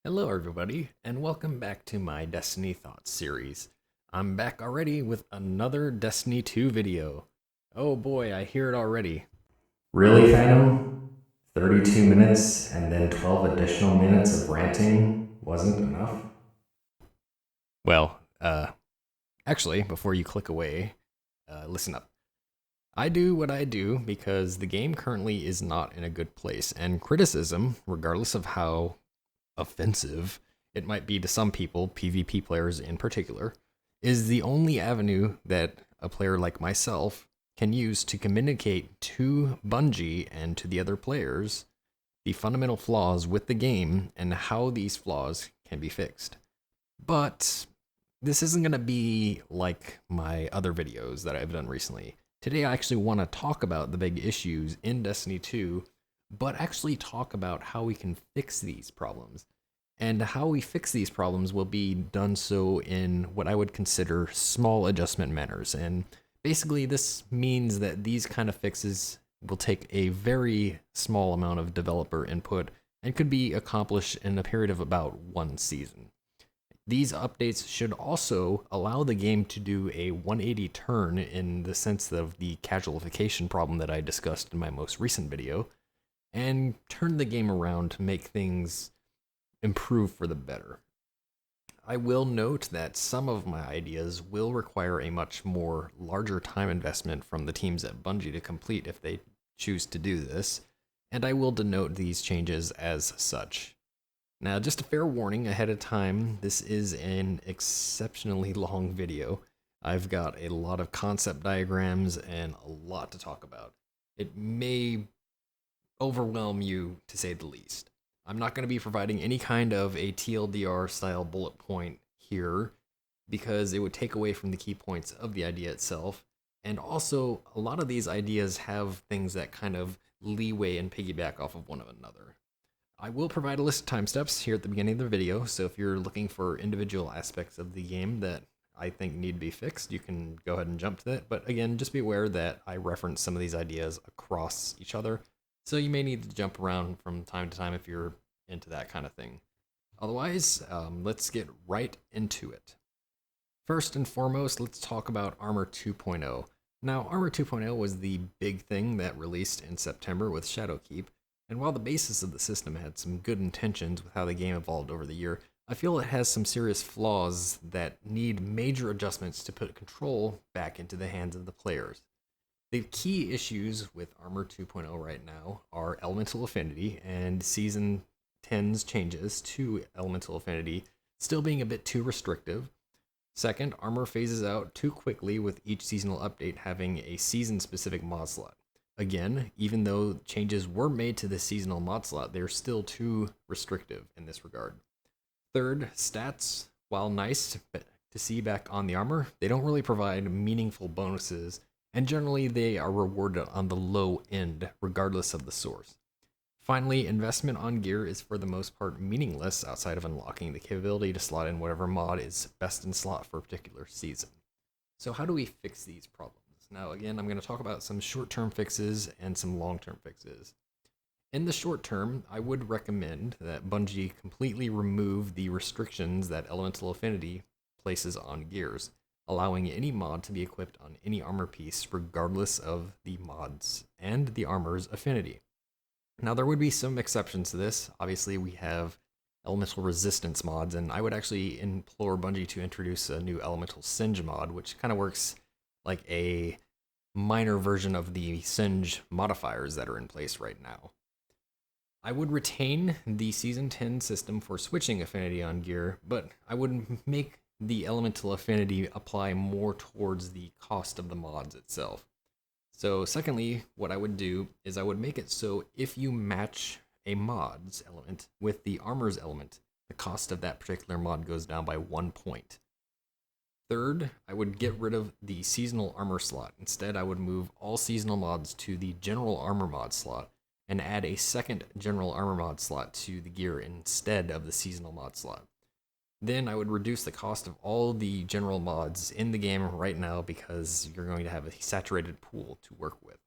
Hello, everybody, and welcome back to my Destiny Thoughts series. I'm back already with another Destiny 2 video. Oh boy, I hear it already. Really, Phantom? 32 minutes and then 12 additional minutes of ranting wasn't enough? Well, actually, before you click away, listen up. I do what I do because the game currently is not in a good place, and criticism, regardless of how offensive it might be to some people, PvP players in particular, is the only avenue that a player like myself can use to communicate to Bungie and to the other players the fundamental flaws with the game and how these flaws can be fixed. But this isn't going to be like my other videos that I've done recently. Today I actually want to talk about the big issues in Destiny 2, but actually talk about how we can fix these problems. And how we fix these problems will be done so in what I would consider small adjustment manners. And basically, this means that these kind of fixes will take a very small amount of developer input and could be accomplished in a period of about one season. These updates should also allow the game to do a 180 turn in the sense of the casualification problem that I discussed in my most recent video, and turn the game around to make things improve for the better. I will note that some of my ideas will require a much more larger time investment from the teams at Bungie to complete if they choose to do this, and I will denote these changes as such. Now, just a fair warning ahead of time, this is an exceptionally long video. I've got a lot of concept diagrams and a lot to talk about. It may overwhelm you, to say the least. I'm not going to be providing any kind of a TLDR style bullet point here because it would take away from the key points of the idea itself. And also, a lot of these ideas have things that kind of leeway and piggyback off of one another. I will provide a list of time steps here at the beginning of the video, so if you're looking for individual aspects of the game that I think need to be fixed, you can go ahead and jump to that. But again, just be aware that I reference some of these ideas across each other, so you may need to jump around from time to time if you're into that kind of thing. Otherwise, let's get right into it. First and foremost, let's talk about Armor 2.0. Now, Armor 2.0 was the big thing that released in September with Shadowkeep, and while the basis of the system had some good intentions with how the game evolved over the year, I feel it has some serious flaws that need major adjustments to put control back into the hands of the players. The key issues with Armor 2.0 right now are Elemental Affinity and Season 10's changes to Elemental Affinity still being a bit too restrictive. Second, Armor phases out too quickly with each seasonal update having a season-specific mod slot. Again, even though changes were made to the seasonal mod slot, they're still too restrictive in this regard. Third, stats, while nice to see back on the armor, they don't really provide meaningful bonuses, and generally they are rewarded on the low end, regardless of the source. Finally, investment on gear is for the most part meaningless outside of unlocking the capability to slot in whatever mod is best in slot for a particular season. So how do we fix these problems? Now, again, I'm going to talk about some short-term fixes and some long-term fixes. In the short term, I would recommend that Bungie completely remove the restrictions that Elemental Affinity places on gears, allowing any mod to be equipped on any armor piece regardless of the mod's and the armor's affinity. Now, there would be some exceptions to this. Obviously, we have elemental resistance mods, and I would actually implore Bungie to introduce a new elemental singe mod, which kind of works like a minor version of the singe modifiers that are in place right now. I would retain the Season 10 system for switching affinity on gear, but I would make the elemental affinity apply more towards the cost of the mods itself. So secondly, what I would do is I would make it so if you match a mod's element with the armor's element, the cost of that particular mod goes down by 1 point. Third, I would get rid of the seasonal armor slot. Instead, I would move all seasonal mods to the general armor mod slot and add a second general armor mod slot to the gear instead of the seasonal mod slot. Then I would reduce the cost of all the general mods in the game right now because you're going to have a saturated pool to work with.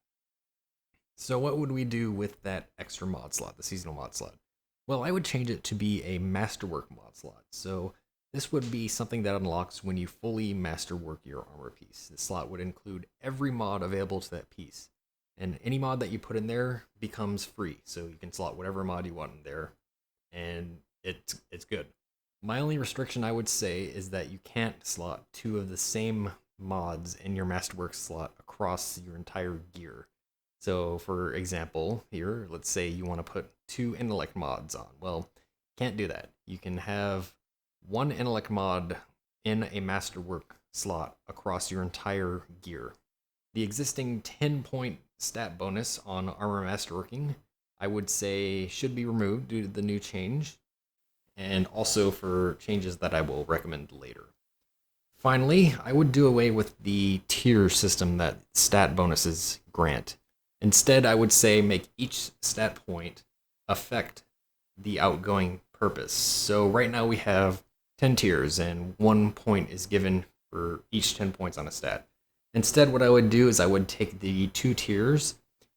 So what would we do with that extra mod slot, the seasonal mod slot? Well, I would change it to be a masterwork mod slot. So this would be something that unlocks when you fully masterwork your armor piece. The slot would include every mod available to that piece. And any mod that you put in there becomes free. So you can slot whatever mod you want in there, and it's good. My only restriction I would say is that you can't slot two of the same mods in your masterwork slot across your entire gear. So, for example, here, let's say you want to put two intellect mods on. Well, can't do that. You can have one intellect mod in a masterwork slot across your entire gear. The existing 10-point stat bonus on armor masterworking, I would say, should be removed due to the new change, and also for changes that I will recommend later. Finally, I would do away with the tier system that stat bonuses grant. Instead, I would say make each stat point affect the outgoing purpose. So right now we have 10 tiers, and 1 point is given for each 10 points on a stat. Instead, what I would do is I would take the 2 tiers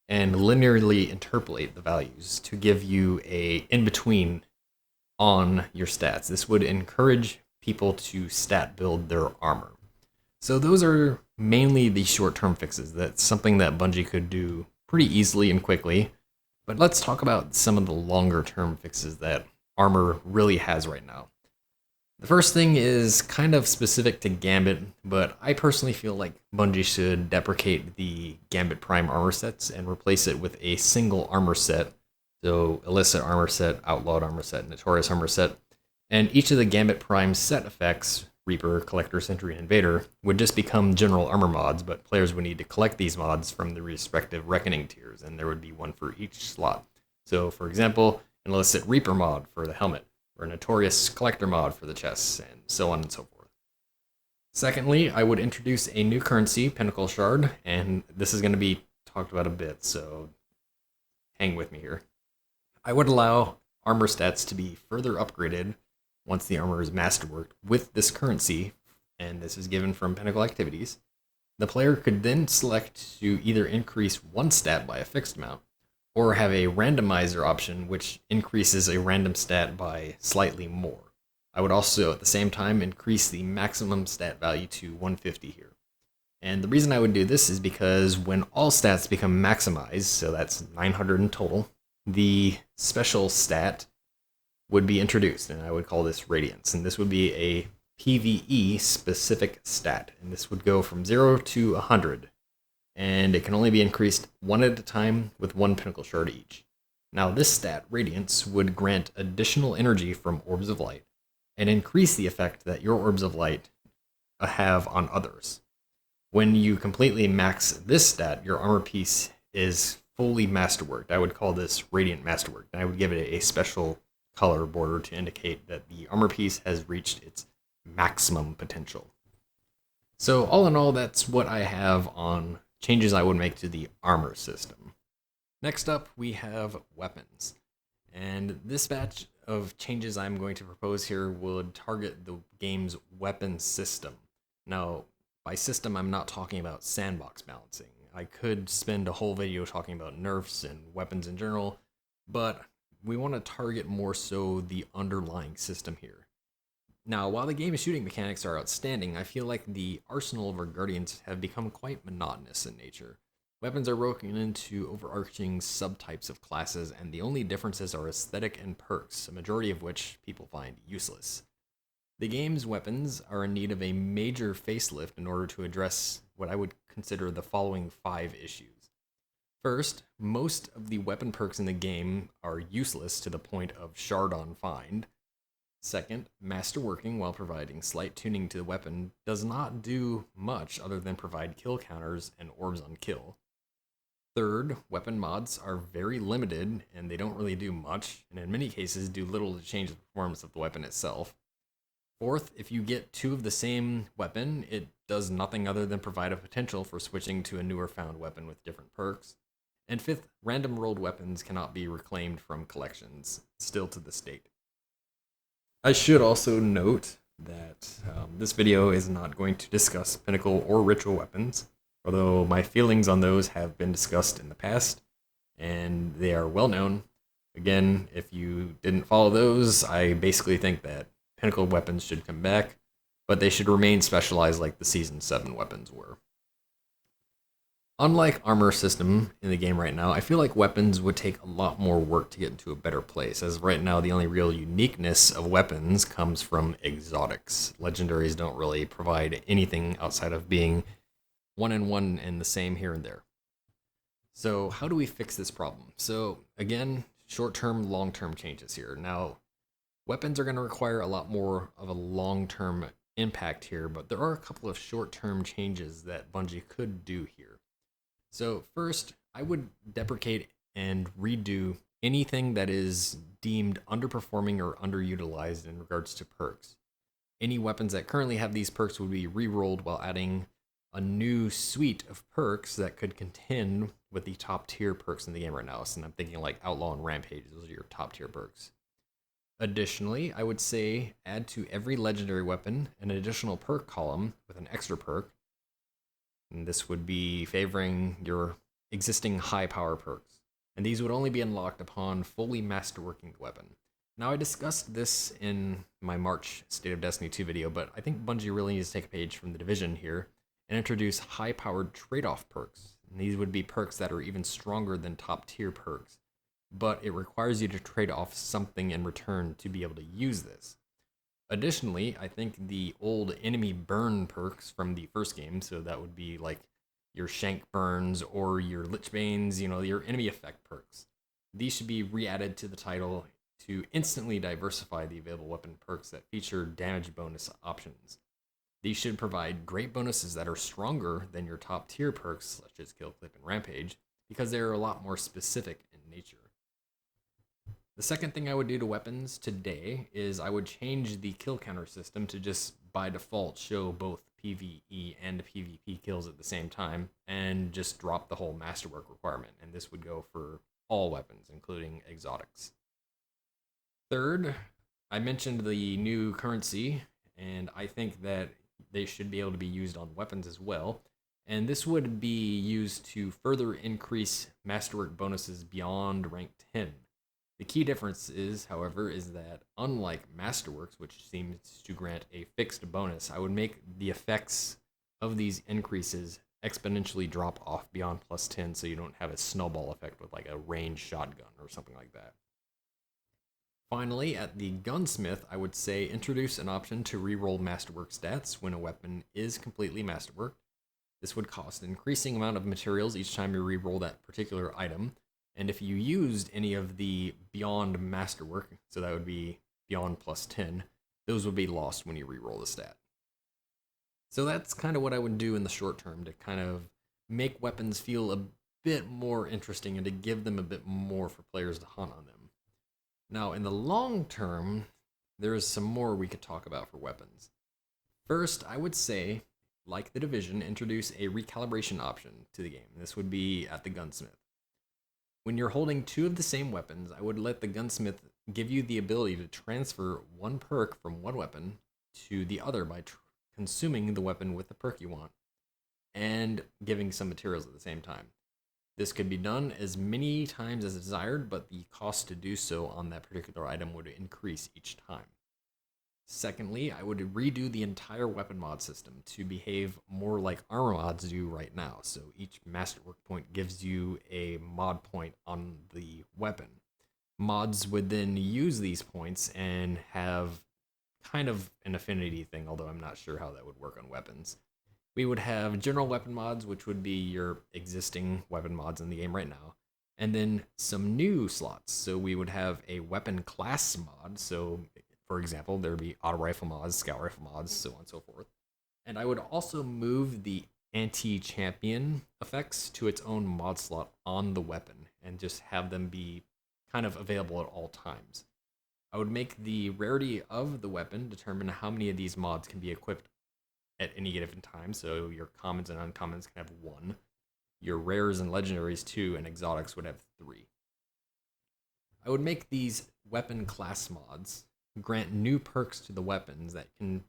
and linearly interpolate the values to give you a in-between on your stats. This would encourage people to stat build their armor. So those are mainly the short-term fixes. That's something that Bungie could do pretty easily and quickly. But let's talk about some of the longer-term fixes that armor really has right now. The first thing is kind of specific to Gambit, but I personally feel like Bungie should deprecate the Gambit Prime armor sets and replace it with a single armor set. So Illicit armor set, Outlawed armor set, Notorious armor set, and each of the Gambit Prime set effects, Reaper, Collector, Sentry, and Invader, would just become general armor mods, but players would need to collect these mods from the respective Reckoning tiers, and there would be one for each slot. So, for example, an Illicit Reaper mod for the helmet, or a Notorious Collector mod for the chests, and so on and so forth. Secondly, I would introduce a new currency, Pinnacle Shard, and this is going to be talked about a bit, so hang with me here. I would allow armor stats to be further upgraded once the armor is masterworked with this currency, and this is given from Pinnacle activities. The player could then select to either increase one stat by a fixed amount, or have a randomizer option which increases a random stat by slightly more. I would also at the same time increase the maximum stat value to 150 here. And the reason I would do this is because when all stats become maximized, so that's 900 in total, the special stat would be introduced, and I would call this Radiance. And this would be a PvE specific stat, and this would go from 0 to 100. And it can only be increased one at a time with one Pinnacle Shard each. Now this stat, Radiance, would grant additional energy from Orbs of Light, and increase the effect that your Orbs of Light have on others. When you completely max this stat, your armor piece is fully masterworked. I would call this Radiant Masterworked, and I would give it a special color border to indicate that the armor piece has reached its maximum potential. So all in all, that's what I have on changes I would make to the armor system. Next up, we have weapons. And this batch of changes I'm going to propose here would target the game's weapon system. Now, by system, I'm not talking about sandbox balancing. I could spend a whole video talking about nerfs and weapons in general, but we want to target more so the underlying system here. Now, while the game's shooting mechanics are outstanding, I feel like the arsenal of our Guardians have become quite monotonous in nature. Weapons are broken into overarching subtypes of classes, and the only differences are aesthetic and perks, a majority of which people find useless. The game's weapons are in need of a major facelift in order to address what I would consider the following 5 issues. First, most of the weapon perks in the game are useless to the point of shard on find. Second, masterworking while providing slight tuning to the weapon does not do much other than provide kill counters and orbs on kill. Third, weapon mods are very limited and they don't really do much, and in many cases do little to change the performance of the weapon itself. Fourth, if you get 2 of the same weapon, it does nothing other than provide a potential for switching to a newer found weapon with different perks. And fifth, random rolled weapons cannot be reclaimed from collections, still to this date. I should also note that this video is not going to discuss Pinnacle or Ritual weapons, although my feelings on those have been discussed in the past, and they are well known. Again, if you didn't follow those, I basically think that Pinnacle weapons should come back, but they should remain specialized like the Season 7 weapons were. Unlike armor system in the game right now, I feel like weapons would take a lot more work to get into a better place, as right now the only real uniqueness of weapons comes from exotics. Legendaries don't really provide anything outside of being one and the same here and there. So how do we fix this problem? So again, short-term, long-term changes here. Now, weapons are going to require a lot more of a long-term impact here, but there are a couple of short-term changes that Bungie could do here. So first, I would deprecate and redo anything that is deemed underperforming or underutilized in regards to perks. Any weapons that currently have these perks would be re-rolled while adding a new suite of perks that could contend with the top tier perks in the game right now. So I'm thinking like Outlaw and Rampage, those are your top tier perks. Additionally, I would say add to every legendary weapon an additional perk column with an extra perk. And this would be favoring your existing high power perks. And these would only be unlocked upon fully masterworking the weapon. Now, I discussed this in my March State of Destiny 2 video, but I think Bungie really needs to take a page from the Division here and introduce high-powered trade-off perks. And these would be perks that are even stronger than top-tier perks, but it requires you to trade off something in return to be able to use this. Additionally, I think the old enemy burn perks from the first game, so that would be like your Shank burns or your Lich Banes, your enemy effect perks. These should be re-added to the title to instantly diversify the available weapon perks that feature damage bonus options. These should provide great bonuses that are stronger than your top tier perks, such as Kill Clip and Rampage, because they are a lot more specific in nature. The second thing I would do to weapons today is I would change the kill counter system to just by default show both PvE and PvP kills at the same time, and just drop the whole masterwork requirement, and this would go for all weapons, including exotics. Third, I mentioned the new currency, and I think that they should be able to be used on weapons as well. And this would be used to further increase masterwork bonuses beyond rank 10. The key difference is, however, is that unlike masterworks, which seems to grant a fixed bonus, I would make the effects of these increases exponentially drop off beyond plus 10, so you don't have a snowball effect with like a ranged shotgun or something like that. Finally, at the gunsmith, I would say introduce an option to reroll masterwork stats when a weapon is completely masterworked. This would cost an increasing amount of materials each time you reroll that particular item. And if you used any of the beyond masterwork, so that would be beyond plus 10, those would be lost when you reroll the stat. So that's kind of what I would do in the short term to kind of make weapons feel a bit more interesting and to give them a bit more for players to hunt on them. Now, in the long term, there is some more we could talk about for weapons. First, I would say, like the Division, introduce a recalibration option to the game. This would be at the gunsmith. When you're holding two of the same weapons, I would let the gunsmith give you the ability to transfer one perk from one weapon to the other by consuming the weapon with the perk you want and giving some materials at the same time. This could be done as many times as desired, but the cost to do so on that particular item would increase each time. Secondly, I would redo the entire weapon mod system to behave more like armor mods do right now. So each masterwork point gives you a mod point on the weapon. Mods would then use these points and have kind of an affinity thing, although I'm not sure how that would work on weapons. We would have general weapon mods, which would be your existing weapon mods in the game right now, and then some new slots. So we would have a weapon class mod. So, for example, there would be auto rifle mods, scout rifle mods, so on and so forth. And I would also move the anti-champion effects to its own mod slot on the weapon and just have them be kind of available at all times. I would make the rarity of the weapon determine how many of these mods can be equipped at any given time, so your commons and uncommons can have 1. Your rares and legendaries 2, and exotics would have 3. I would make these weapon class mods grant new perks to the weapons that can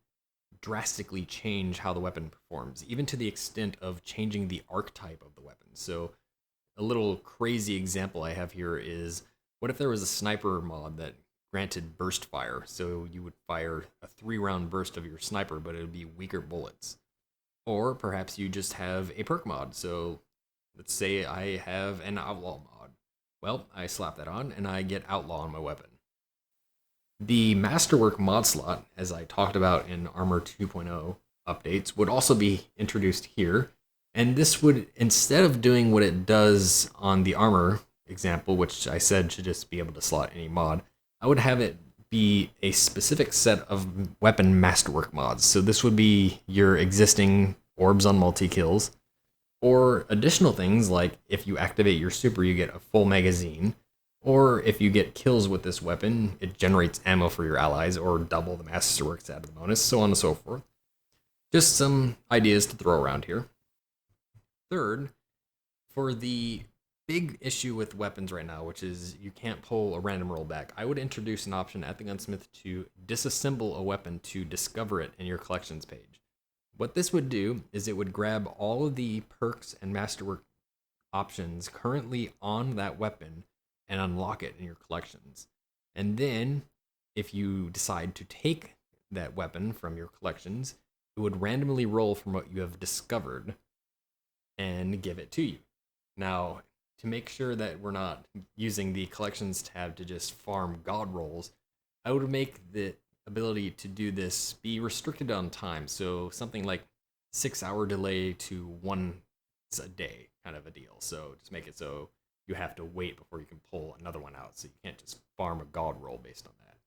drastically change how the weapon performs, even to the extent of changing the archetype of the weapon. So a little crazy example I have here is What if there was a sniper mod that granted burst fire, so you would fire a 3 round burst of your sniper, but it would be weaker bullets? Or perhaps you just have a perk mod, so let's say I have an outlaw mod. Well, I slap that on and I get outlaw on my weapon. The masterwork mod slot, as I talked about in Armor 2.0 updates, would also be introduced here. And this would, instead of doing what it does on the armor example, which I said should just be able to slot any mod, I would have it be a specific set of weapon masterwork mods. So this would be your existing orbs on multi kills, or additional things like if you activate your super, you get a full magazine, or if you get kills with this weapon, it generates ammo for your allies, or double the masterworks out of the bonus, so on and so forth. Just some ideas to throw around here. Third, for the big issue with weapons right now, which is you can't pull a random roll back, I would introduce an option at the gunsmith to disassemble a weapon to discover it in your collections page. What this would do is it would grab all of the perks and masterwork options currently on that weapon and unlock it in your collections. And then, if you decide to take that weapon from your collections, it would randomly roll from what you have discovered and give it to you. Now, to make sure that we're not using the collections tab to just farm god rolls, I would make the ability to do this be restricted on time. So something like 6 hour delay to once a day kind of a deal. So just make it so you have to wait before you can pull another one out. So you can't just farm a god roll based on that.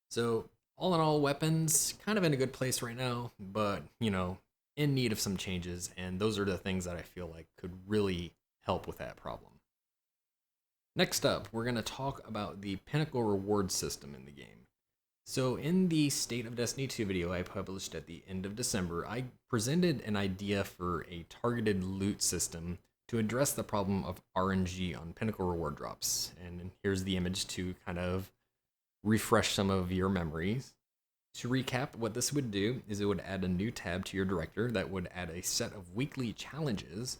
So all in all, weapons kind of in a good place right now, but in need of some changes, and those are the things that I feel like could really help with that problem. Next up, we're going to talk about the Pinnacle Rewards system in the game. So in the State of Destiny 2 video I published at the end of December, I presented an idea for a targeted loot system to address the problem of RNG on Pinnacle Reward drops. And here's the image to kind of refresh some of your memories. To recap, what this would do is it would add a new tab to your director that would add a set of weekly challenges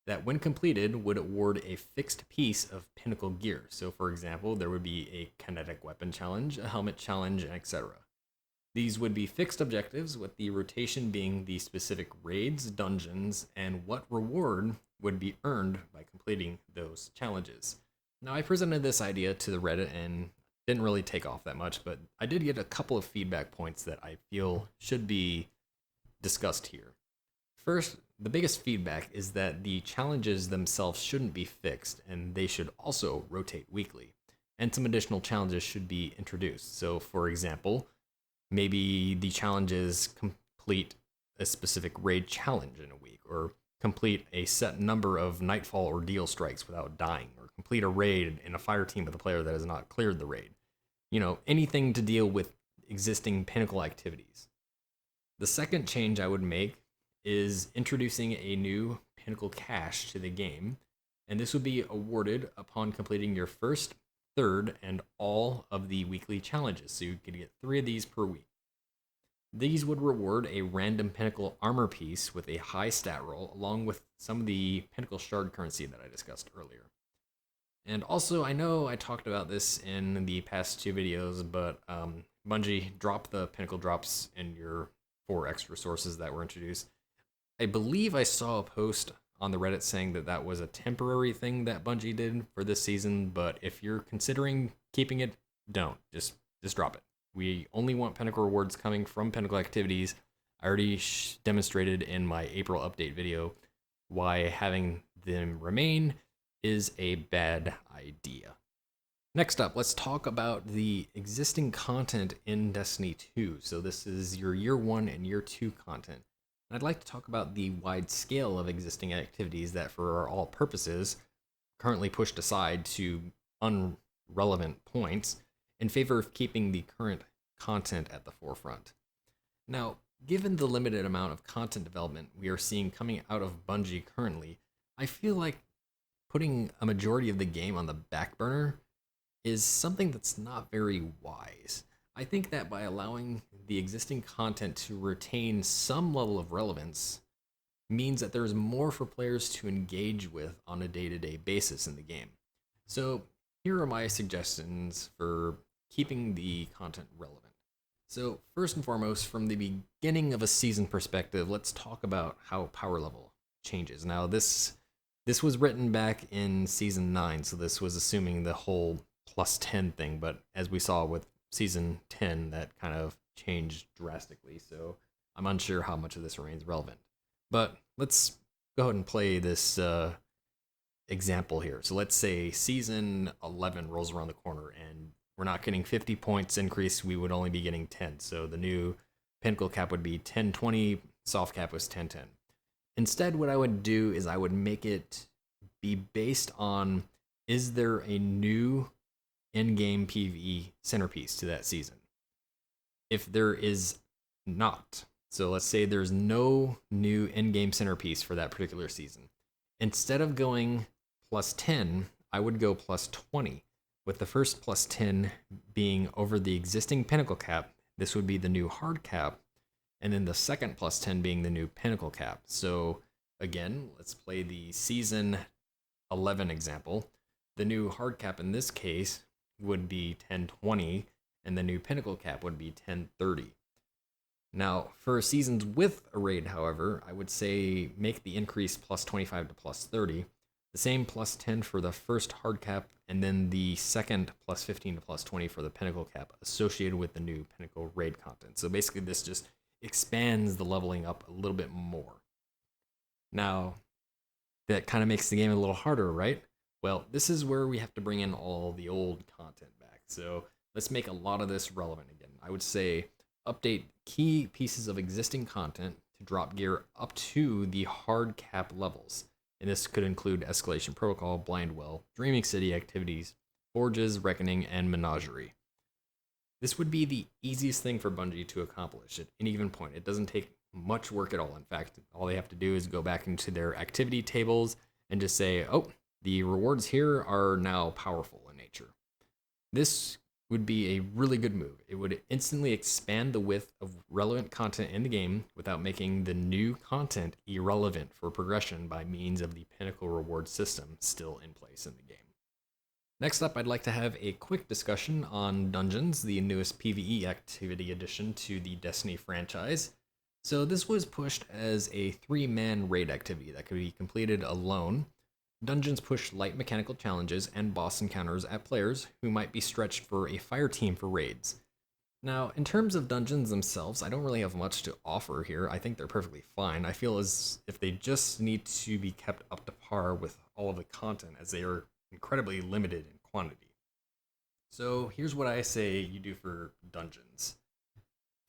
that, when completed, would award a fixed piece of Pinnacle gear. So, for example, there would be a kinetic weapon challenge, a helmet challenge, etc. These would be fixed objectives, with the rotation being the specific raids, dungeons, and what reward would be earned by completing those challenges. Now, I presented this idea to the Reddit and didn't really take off that much, but I did get a couple of feedback points that I feel should be discussed here. First, the biggest feedback is that the challenges themselves shouldn't be fixed, and they should also rotate weekly. And some additional challenges should be introduced. So, for example, maybe the challenges complete a specific raid challenge in a week, or complete a set number of Nightfall ordeal strikes without dying, or complete a raid in a fire team with a player that has not cleared the raid. Anything to deal with existing Pinnacle activities. The second change I would make is introducing a new Pinnacle cache to the game, and this would be awarded upon completing your first, third, and all of the weekly challenges, so you could get 3 of these per week. These would reward a random Pinnacle armor piece with a high stat roll, along with some of the Pinnacle shard currency that I discussed earlier. And also, I know I talked about this in the past 2 videos, but Bungie dropped the Pinnacle drops in your 4 extra sources that were introduced. I believe I saw a post on the Reddit saying that that was a temporary thing that Bungie did for this season, but if you're considering keeping it, don't. Just drop it. We only want Pinnacle rewards coming from Pinnacle activities. I already demonstrated in my April update video why having them remain is a bad idea. Next up, let's talk about the existing content in Destiny 2. So this is your Year 1 and Year 2 content. And I'd like to talk about the wide scale of existing activities that, for all purposes, currently pushed aside to unrelevant points in favor of keeping the current content at the forefront. Now, given the limited amount of content development we are seeing coming out of Bungie currently, I feel like putting a majority of the game on the back burner is something that's not very wise. I think that by allowing the existing content to retain some level of relevance means that there's more for players to engage with on a day-to-day basis in the game. So here are my suggestions for keeping the content relevant. So, first and foremost, from the beginning of a season perspective, let's talk about how power level changes. Now, this was written back in season 9, so this was assuming the whole plus 10 thing, but as we saw with season 10, that kind of changed drastically, so I'm unsure how much of this remains relevant. But let's go ahead and play this example here. So let's say season 11 rolls around the corner and we're not getting 50 points increase, we would only be getting 10. So the new pinnacle cap would be 1020, soft cap was 1010. Instead, what I would do is I would make it be based on, is there a new in-game PvE centerpiece to that season? If there is not, so let's say there's no new in-game centerpiece for that particular season, instead of going plus 10, I would go plus 20, with the first plus 10 being over the existing pinnacle cap. This would be the new hard cap, and then the second plus 10 being the new pinnacle cap. So again, let's play the season 11 example. The new hard cap in this case would be 1020, and the new pinnacle cap would be 1030. Now, for seasons with a raid, however, I would say make the increase plus 25 to plus 30, the same plus 10 for the first hard cap, and then the second plus 15 to plus 20 for the pinnacle cap associated with the new pinnacle raid content. So basically this just expands the leveling up a little bit more. Now, that kind of makes the game a little harder, right? Well, this is where we have to bring in all the old content back. So let's make a lot of this relevant again. I would say update key pieces of existing content to drop gear up to the hard cap levels. And this could include Escalation Protocol, Blind Well, Dreaming City activities, Forges, Reckoning, and Menagerie. This would be the easiest thing for Bungie to accomplish at any given point. It doesn't take much work at all. In fact, all they have to do is go back into their activity tables and just say, oh, the rewards here are now powerful in nature. This would be a really good move. It would instantly expand the width of relevant content in the game without making the new content irrelevant for progression by means of the Pinnacle Rewards system still in place in the game. Next up, I'd like to have a quick discussion on Dungeons, the newest PvE activity addition to the Destiny franchise. So this was pushed as a 3-man raid activity that could be completed alone. Dungeons push light mechanical challenges and boss encounters at players who might be stretched for a fire team for raids. Now, in terms of dungeons themselves, I don't really have much to offer here. I think they're perfectly fine. I feel as if they just need to be kept up to par with all of the content, as they are incredibly limited in quantity. So here's what I say you do for dungeons.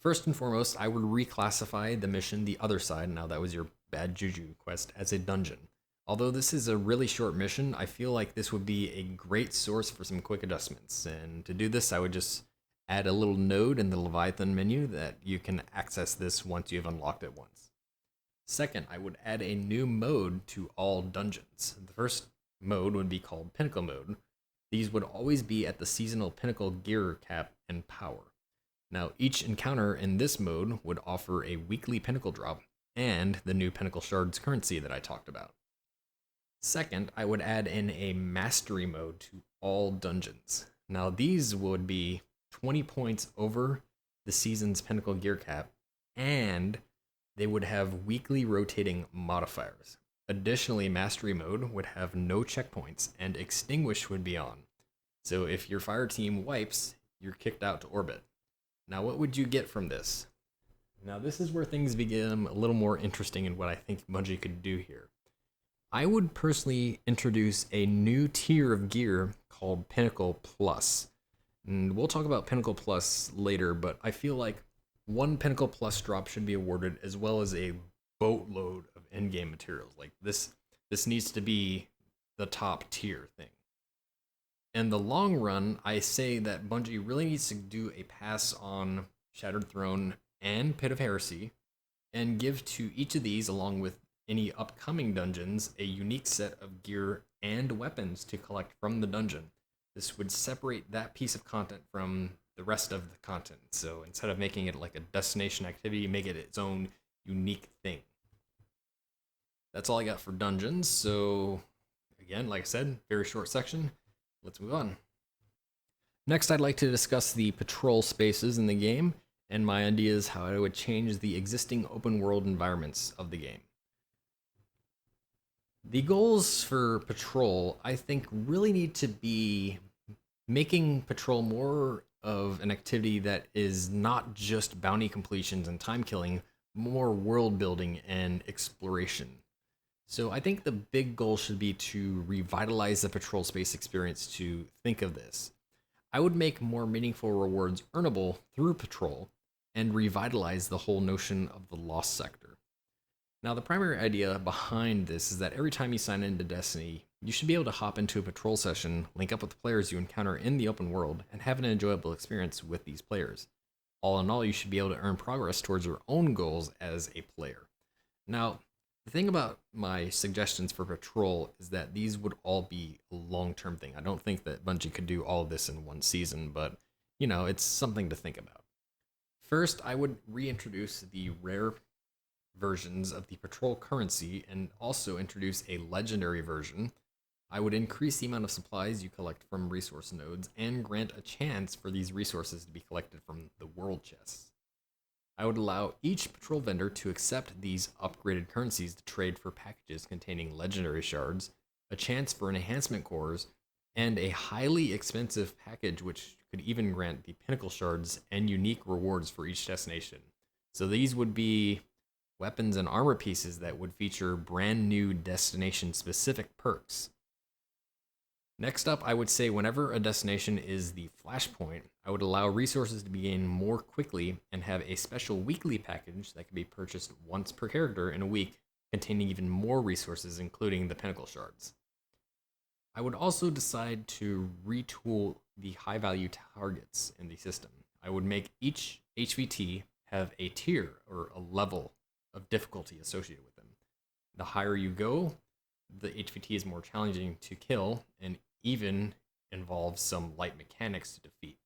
First and foremost, I would reclassify the mission The Other Side, now that was your Bad Juju quest, as a dungeon. Although this is a really short mission, I feel like this would be a great source for some quick adjustments. And to do this, I would just add a little node in the Leviathan menu that you can access this once you've unlocked it once. Second, I would add a new mode to all dungeons. The first mode would be called Pinnacle Mode. These would always be at the seasonal Pinnacle gear cap and power. Now, each encounter in this mode would offer a weekly Pinnacle drop and the new Pinnacle Shards currency that I talked about. Second, I would add in a Mastery mode to all dungeons. Now, these would be 20 points over the season's Pinnacle gear cap, and they would have weekly rotating modifiers. Additionally, Mastery mode would have no checkpoints, and Extinguish would be on. So if your fire team wipes, you're kicked out to orbit. Now, what would you get from this? Now, this is where things become a little more interesting in what I think Bungie could do here. I would personally introduce a new tier of gear called Pinnacle Plus. And we'll talk about Pinnacle Plus later, but I feel like one Pinnacle Plus drop should be awarded, as well as a boatload of in-game materials. Like this needs to be the top tier thing. In the long run, I say that Bungie really needs to do a pass on Shattered Throne and Pit of Heresy, and give to each of these, along with any upcoming dungeons, a unique set of gear and weapons to collect from the dungeon. This would separate that piece of content from the rest of the content. So instead of making it like a destination activity, make it its own unique thing. That's all I got for dungeons. So again, like I said, very short section. Let's move on. Next, I'd like to discuss the patrol spaces in the game and my ideas how I would change the existing open world environments of the game. The goals for patrol, I think, really need to be making patrol more of an activity that is not just bounty completions and time killing, more world building and exploration. So I think the big goal should be to revitalize the patrol space experience to think of this. I would make more meaningful rewards earnable through patrol and revitalize the whole notion of the lost sector. Now, the primary idea behind this is that every time you sign into Destiny, you should be able to hop into a patrol session, link up with the players you encounter in the open world, and have an enjoyable experience with these players. All in all, you should be able to earn progress towards your own goals as a player. Now, the thing about my suggestions for patrol is that these would all be a long-term thing. I don't think that Bungie could do all of this in one season, but, it's something to think about. First, I would reintroduce the rare versions of the patrol currency and also introduce a legendary version. I would increase the amount of supplies you collect from resource nodes and grant a chance for these resources to be collected from the world chests. I would allow each patrol vendor to accept these upgraded currencies to trade for packages containing legendary shards, a chance for enhancement cores, and a highly expensive package which could even grant the Pinnacle shards and unique rewards for each destination. So these would be weapons and armor pieces that would feature brand new destination specific perks. Next up, I would say whenever a destination is the flashpoint, I would allow resources to be gained more quickly and have a special weekly package that can be purchased once per character in a week, containing even more resources, including the Pinnacle shards. I would also decide to retool the high value targets in the system. I would make each HVT have a tier or a level of difficulty associated with them. The higher you go, the HVT is more challenging to kill and even involves some light mechanics to defeat.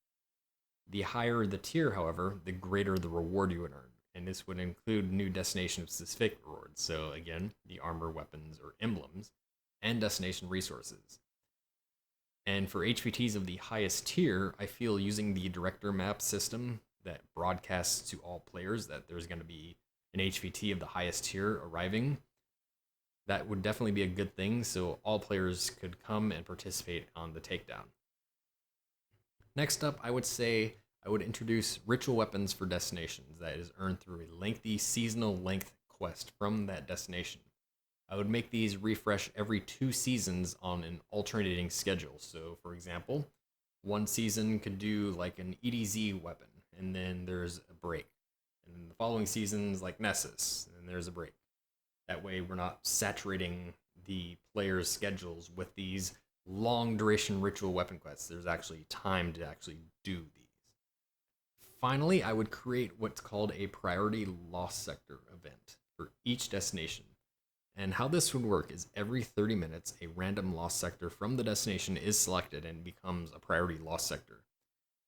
The higher the tier, however, the greater the reward you would earn, and this would include new destination specific rewards. So again, the armor, weapons, or emblems, and destination resources. And for HVTs of the highest tier, I feel using the director map system that broadcasts to all players that there's going to be an HVT of the highest tier arriving, that would definitely be a good thing, so all players could come and participate on the takedown. Next up, I would say I would introduce ritual weapons for destinations that is earned through a lengthy seasonal length quest from that destination. I would make these refresh every 2 seasons on an alternating schedule. So, for example, one season could do like an EDZ weapon, and then there's a break. And then the following season's like Nessus, and there's a break. That way, we're not saturating the players' schedules with these long duration ritual weapon quests. There's actually time to actually do these. Finally, I would create what's called a priority lost sector event for each destination. And how this would work is every 30 minutes, a random lost sector from the destination is selected and becomes a priority lost sector.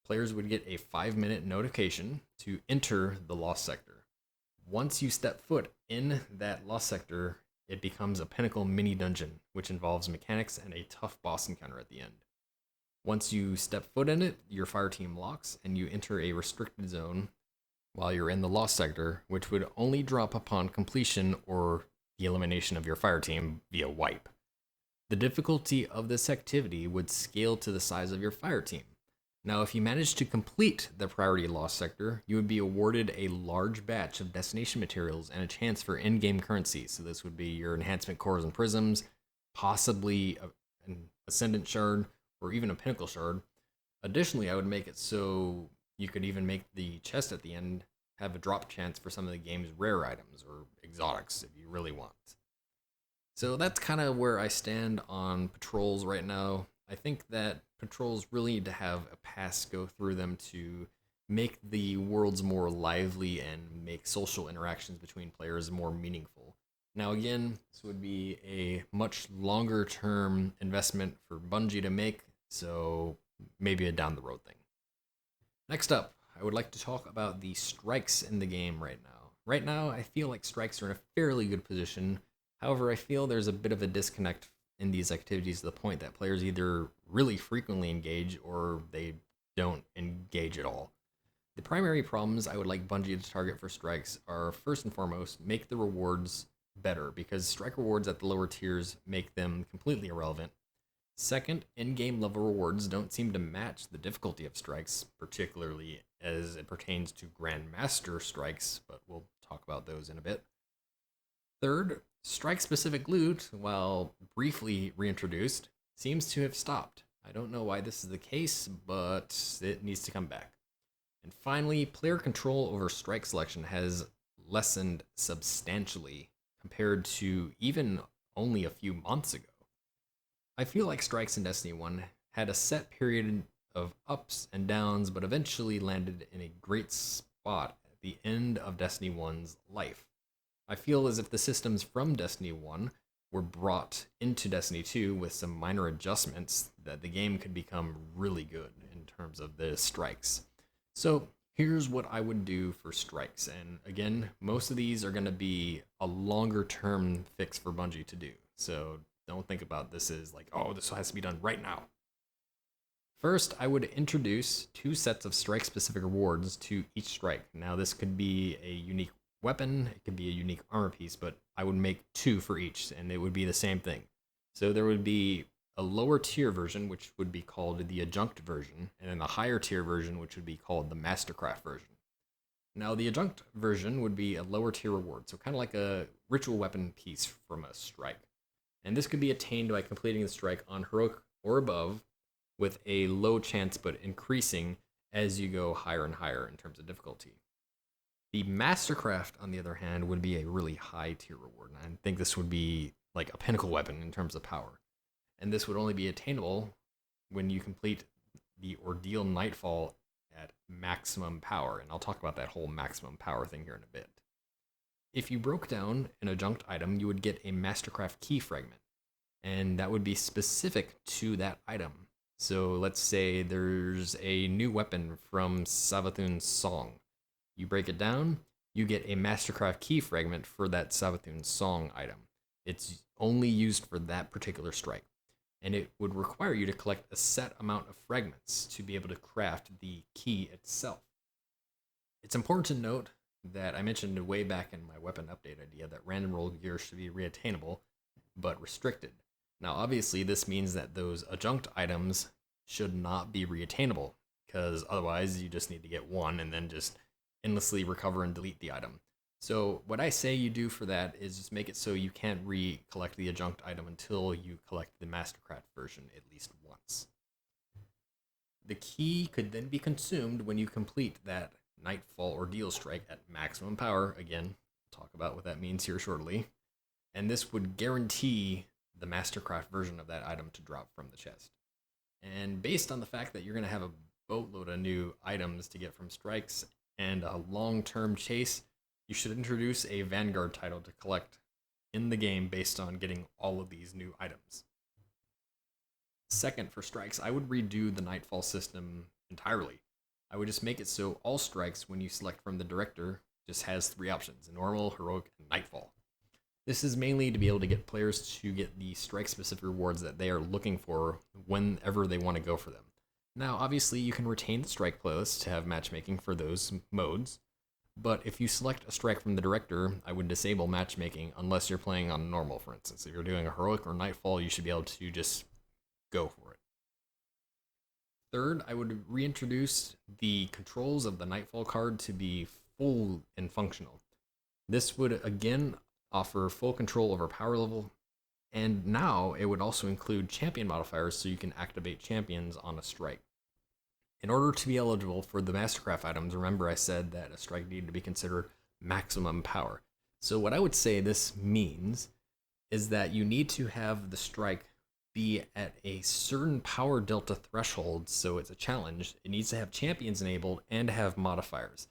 Players would get a 5-minute notification to enter the lost sector. Once you step foot in that lost sector, it becomes a Pinnacle mini dungeon, which involves mechanics and a tough boss encounter at the end. Once you step foot in it, your fire team locks and you enter a restricted zone while you're in the lost sector, which would only drop upon completion or the elimination of your fire team via wipe. The difficulty of this activity would scale to the size of your fire team. Now, if you manage to complete the priority lost sector, you would be awarded a large batch of destination materials and a chance for in-game currency. So this would be your enhancement cores and prisms, possibly an ascendant shard, or even a pinnacle shard. Additionally, I would make it so you could even make the chest at the end have a drop chance for some of the game's rare items or exotics if you really want. So that's kind of where I stand on patrols right now. I think that patrols really need to have a pass go through them to make the worlds more lively and make social interactions between players more meaningful. Now again, this would be a much longer term investment for Bungie to make, so maybe a down the road thing. Next up, I would like to talk about the strikes in the game right now. Right now, I feel like strikes are in a fairly good position. However, I feel there's a bit of a disconnect in these activities to the point that players either really frequently engage or they don't engage at all. The primary problems I would like Bungie to target for strikes are, first and foremost, make the rewards better, because strike rewards at the lower tiers make them completely irrelevant. Second, in-game level rewards don't seem to match the difficulty of strikes, particularly as it pertains to Grandmaster strikes, but we'll talk about those in a bit. Third, strike-specific loot, while briefly reintroduced, seems to have stopped. I don't know why this is the case, but it needs to come back. And finally, player control over strike selection has lessened substantially compared to even only a few months ago. I feel like strikes in Destiny 1 had a set period of ups and downs, but eventually landed in a great spot at the end of Destiny 1's life. I feel as if the systems from Destiny 1 were brought into Destiny 2 with some minor adjustments, that the game could become really good in terms of the strikes. So here's what I would do for strikes. And again, most of these are going to be a longer term fix for Bungie to do. So don't think about this as like, oh, this has to be done right now. First, I would introduce 2 sets of strike-specific rewards to each strike. Now, this could be a unique weapon, it could be a unique armor piece, but I would make 2 for each, and it would be the same thing. So there would be a lower tier version, which would be called the adjunct version, and then a higher tier version, which would be called the mastercraft version. Now, the adjunct version would be a lower tier reward, so kind of like a ritual weapon piece from a strike. And this could be attained by completing the strike on heroic or above, with a low chance but increasing as you go higher and higher in terms of difficulty. The mastercraft, on the other hand, would be a really high tier reward, and I think this would be like a pinnacle weapon in terms of power. And this would only be attainable when you complete the Ordeal Nightfall at maximum power, and I'll talk about that whole maximum power thing here in a bit. If you broke down an adjunct item, you would get a Mastercraft key fragment, and that would be specific to that item. So let's say there's a new weapon from Savathun's Song. You break it down, you get a Mastercraft key fragment for that Savathun's Song item. It's only used for that particular strike, and it would require you to collect a set amount of fragments to be able to craft the key itself. It's important to note that I mentioned way back in my weapon update idea that random roll gear should be reattainable, but restricted. Now, obviously, this means that those adjunct items should not be reattainable, because otherwise you just need to get one and then just endlessly recover and delete the item. So what I say you do for that is just make it so you can't recollect the adjunct item until you collect the Mastercraft version at least once. The key could then be consumed when you complete that Nightfall Ordeal strike at maximum power. Again, we'll talk about what that means here shortly. And this would guarantee the Mastercraft version of that item to drop from the chest. And based on the fact that you're going to have a boatload of new items to get from strikes and a long-term chase, you should introduce a Vanguard title to collect in the game based on getting all of these new items. Second, for strikes, I would redo the Nightfall system entirely. I would just make it so all strikes, when you select from the director, just has 3 options: normal, heroic, and Nightfall. This is mainly to be able to get players to get the strike-specific rewards that they are looking for whenever they want to go for them. Now, obviously, you can retain the strike playlist to have matchmaking for those modes, but if you select a strike from the director, I would disable matchmaking unless you're playing on normal, for instance. If you're doing a heroic or Nightfall, you should be able to just go for it. Third, I would reintroduce the controls of the Nightfall card to be full and functional. This would, again, offer full control over power level, and now it would also include champion modifiers so you can activate champions on a strike. In order to be eligible for the Mastercraft items, remember I said that a strike needed to be considered maximum power. So what I would say this means is that you need to have the strike be at a certain power delta threshold, so it's a challenge. It needs to have champions enabled and have modifiers.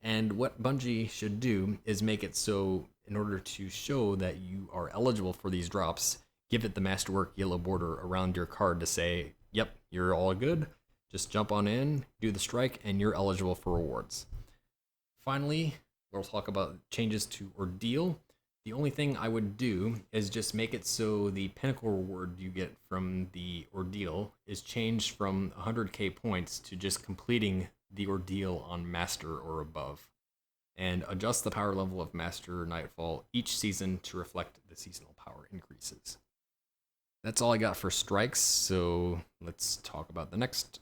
And what Bungie should do is make it so, in order to show that you are eligible for these drops, give it the Masterwork yellow border around your card to say, yep, you're all good. Just jump on in, do the strike, and you're eligible for rewards. Finally, we'll talk about changes to Ordeal. The only thing I would do is just make it so the pinnacle reward you get from the ordeal is changed from 100k points to just completing the ordeal on Master or above, and adjust the power level of Master or Nightfall each season to reflect the seasonal power increases. That's all I got for strikes, so let's talk about the next.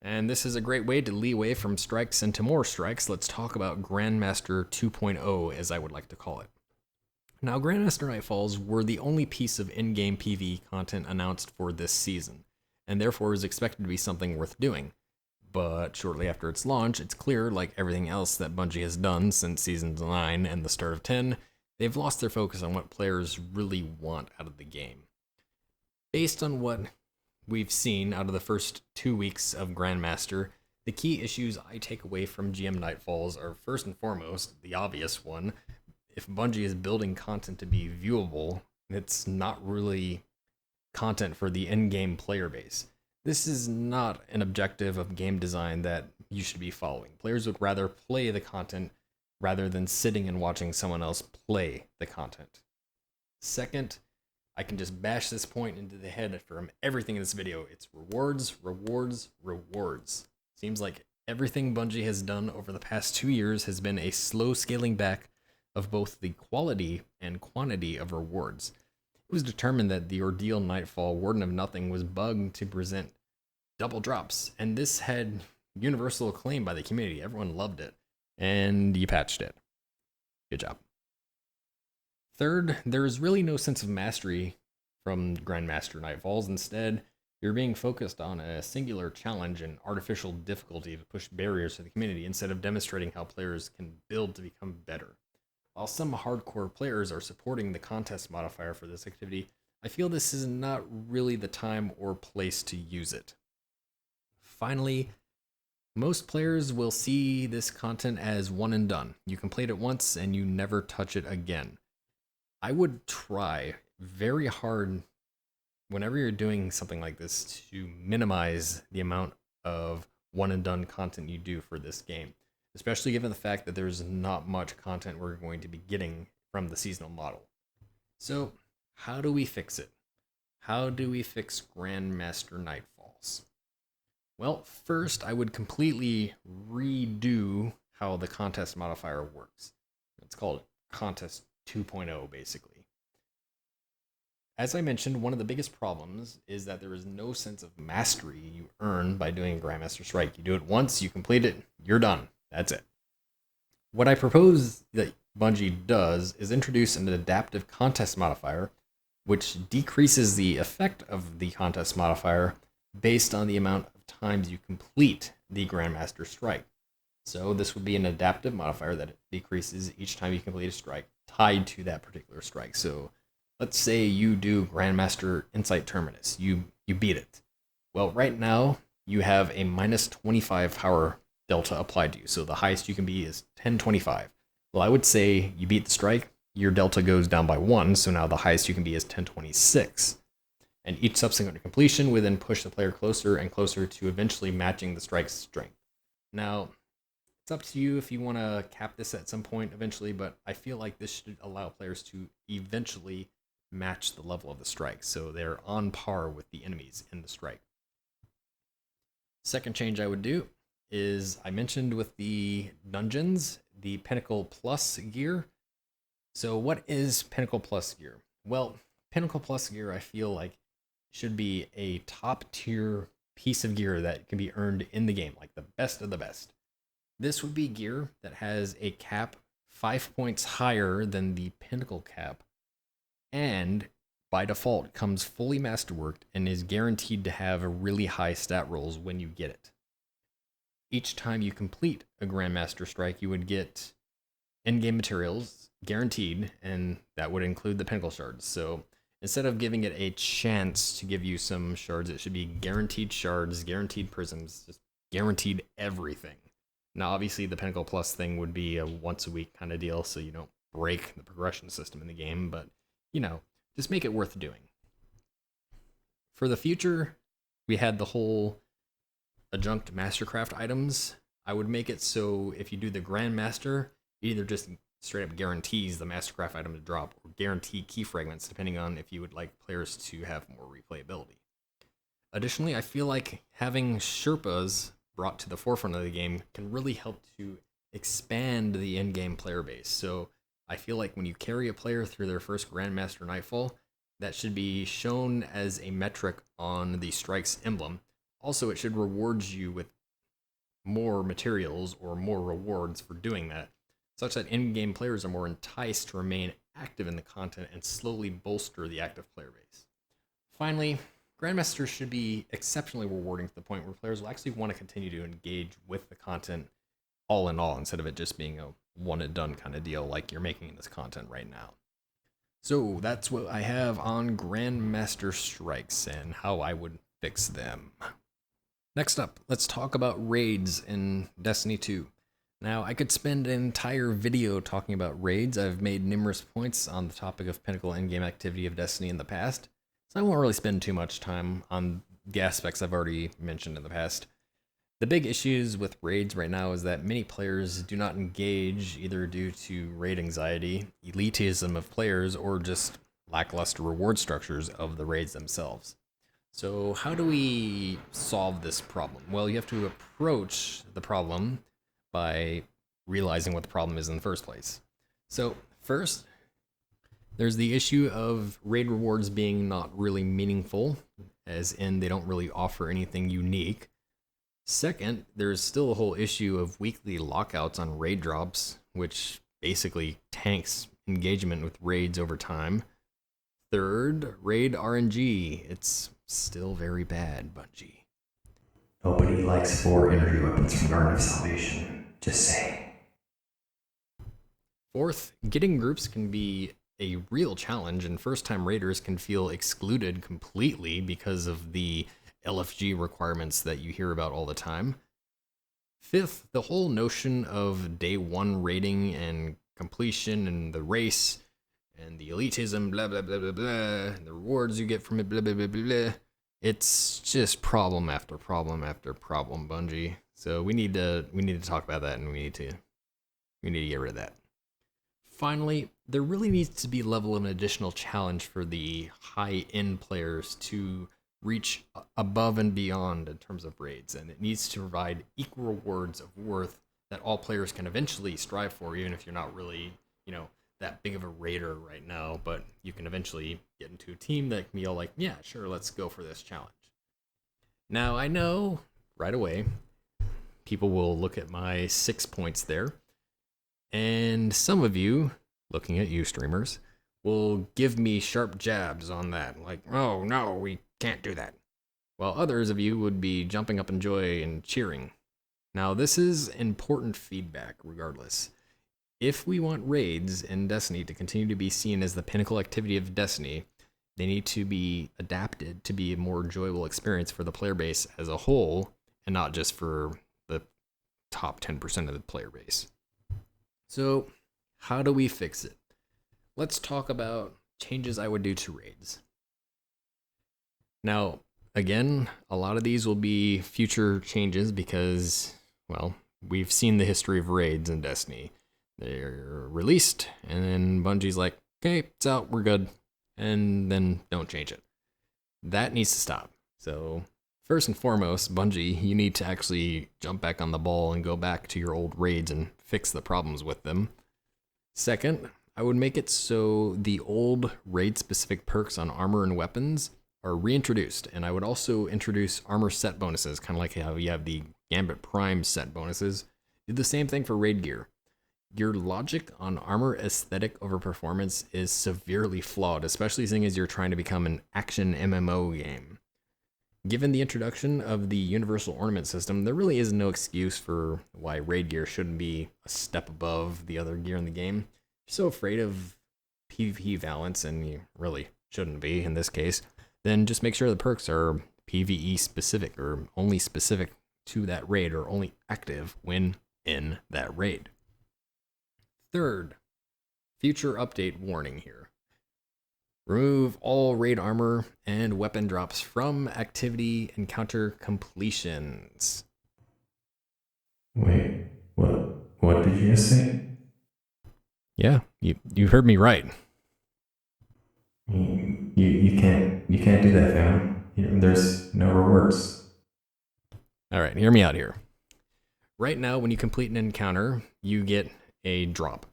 And this is a great way to leeway from strikes into more strikes. Let's talk about Grandmaster 2.0, as I would like to call it. Now, Grandmaster Nightfalls were the only piece of in-game PvE content announced for this season, and therefore was expected to be something worth doing. But shortly after its launch, it's clear, like everything else that Bungie has done since Season 9 and the start of 10, they've lost their focus on what players really want out of the game. Based on what we've seen out of the first 2 weeks of Grandmaster, the key issues I take away from GM Nightfalls are first and foremost, the obvious one. If Bungie is building content to be viewable, it's not really content for the in-game player base. This is not an objective of game design that you should be following. Players would rather play the content rather than sitting and watching someone else play the content. Second, I can just bash this point into the head from everything in this video. It's rewards, rewards, rewards. Seems like everything Bungie has done over the past 2 years has been a slow scaling back of both the quality and quantity of rewards. It was determined that the Ordeal Nightfall Warden of Nothing was bugged to present double drops, and this had universal acclaim by the community. Everyone loved it, and you patched it. Good job. Third, there is really no sense of mastery from Grandmaster Nightfalls. Instead, you're being focused on a singular challenge and artificial difficulty to push barriers to the community instead of demonstrating how players can build to become better. While some hardcore players are supporting the contest modifier for this activity, I feel this is not really the time or place to use it. Finally, most players will see this content as one and done. You complete it once and you never touch it again. I would try very hard whenever you're doing something like this to minimize the amount of one and done content you do for this game, especially given the fact that there's not much content we're going to be getting from the seasonal model. So, how do we fix it? How do we fix Grandmaster Nightfalls? Well, first, I would completely redo how the contest modifier works. It's called Contest 2.0, basically. As I mentioned, one of the biggest problems is that there is no sense of mastery you earn by doing Grandmaster Strike. You do it once, you complete it, you're done. That's it. What I propose that Bungie does is introduce an adaptive contest modifier, which decreases the effect of the contest modifier based on the amount of times you complete the Grandmaster Strike. So this would be an adaptive modifier that decreases each time you complete a strike tied to that particular strike. So let's say you do Grandmaster Insight Terminus. You beat it. Well, right now you have a minus 25 power delta applied to you. So the highest you can be is 1025. Well, I would say you beat the strike, your delta goes down by 1, so now the highest you can be is 1026. And each subsequent completion would then push the player closer and closer to eventually matching the strike's strength. Now, it's up to you if you want to cap this at some point eventually, but I feel like this should allow players to eventually match the level of the strike, so they're on par with the enemies in the strike. Second change I would do is, I mentioned with the dungeons, the Pinnacle Plus gear. So what is Pinnacle Plus gear? Well, Pinnacle Plus gear, I feel like, should be a top tier piece of gear that can be earned in the game, like the best of the best. This would be gear that has a cap 5 points higher than the Pinnacle cap, and by default comes fully masterworked and is guaranteed to have a really high stat rolls when you get it. Each time you complete a Grandmaster Strike, you would get in-game materials guaranteed, and that would include the Pinnacle shards. So instead of giving it a chance to give you some shards, it should be guaranteed shards, guaranteed prisms, just guaranteed everything. Now, obviously, the Pinnacle Plus thing would be a once-a-week kind of deal, so you don't break the progression system in the game, but, just make it worth doing. For the future, we had the whole adjunct Mastercraft items. I would make it so if you do the Grandmaster, you either just straight up guarantees the Mastercraft item to drop, or guarantee key fragments, depending on if you would like players to have more replayability. Additionally, I feel like having Sherpas brought to the forefront of the game can really help to expand the in-game player base. So I feel like when you carry a player through their first Grandmaster Nightfall, that should be shown as a metric on the Strike's emblem. Also, it should reward you with more materials or more rewards for doing that, such that in-game players are more enticed to remain active in the content and slowly bolster the active player base. Finally, Grandmasters should be exceptionally rewarding to the point where players will actually want to continue to engage with the content all in all, instead of it just being a one and done kind of deal like you're making this content right now. So that's what I have on Grandmaster Strikes and how I would fix them. Next up, let's talk about raids in Destiny 2. Now, I could spend an entire video talking about raids. I've made numerous points on the topic of Pinnacle in-game activity of Destiny in the past, so I won't really spend too much time on the aspects I've already mentioned in the past. The big issues with raids right now is that many players do not engage, either due to raid anxiety, elitism of players, or just lackluster reward structures of the raids themselves. So how do we solve this problem? Well, you have to approach the problem by realizing what the problem is in the first place. So first, there's the issue of raid rewards being not really meaningful, as in they don't really offer anything unique. Second, there's still a whole issue of weekly lockouts on raid drops, which basically tanks engagement with raids over time. Third, raid RNG. It's still very bad, Bungie. Nobody likes 4 energy weapons from Garden of Salvation. Just say. Fourth, getting groups can be a real challenge, and first-time raiders can feel excluded completely because of the LFG requirements that you hear about all the time. Fifth, the whole notion of day one raiding and completion and the race and the elitism, blah, blah, blah, blah, blah, and the rewards you get from it, blah, blah, blah, blah, blah. It's just problem after problem after problem, Bungie. So we need to talk about that, and we need to get rid of that. Finally, there really needs to be a level of an additional challenge for the high-end players to reach above and beyond in terms of raids, and it needs to provide equal rewards of worth that all players can eventually strive for, even if you're not really, that big of a raider right now, but you can eventually get into a team that can be all like, yeah, sure, let's go for this challenge. Now, I know right away people will look at my 6 points there, and some of you, looking at you streamers, will give me sharp jabs on that, like, oh no, we can't do that. While others of you would be jumping up in joy and cheering. Now, this is important feedback regardless. If we want raids in Destiny to continue to be seen as the pinnacle activity of Destiny, they need to be adapted to be a more enjoyable experience for the player base as a whole, and not just for the top 10% of the player base. So, how do we fix it? Let's talk about changes I would do to raids. Now, again, a lot of these will be future changes because, well, we've seen the history of raids in Destiny. They're released, and then Bungie's like, okay, it's out, we're good, and then don't change it. That needs to stop. So, first and foremost, Bungie, you need to actually jump back on the ball and go back to your old raids and fix the problems with them. Second, I would make it so the old raid-specific perks on armor and weapons are reintroduced, and I would also introduce armor set bonuses, kind of like how you have the Gambit Prime set bonuses. Do the same thing for raid gear. Your logic on armor aesthetic over performance is severely flawed, especially seeing as you're trying to become an action MMO game. Given the introduction of the universal ornament system, there really is no excuse for why raid gear shouldn't be a step above the other gear in the game. If you're so afraid of PvP balance, and you really shouldn't be in this case, then just make sure the perks are PvE specific, or only specific to that raid, or only active when in that raid. Third, future update warning here. Remove all raid armor and weapon drops from activity encounter completions. Wait, what did you just say? Yeah, you heard me right. You can't do that, fam. There's no rewards. All right, hear me out here. Right now, when you complete an encounter, you get a drop.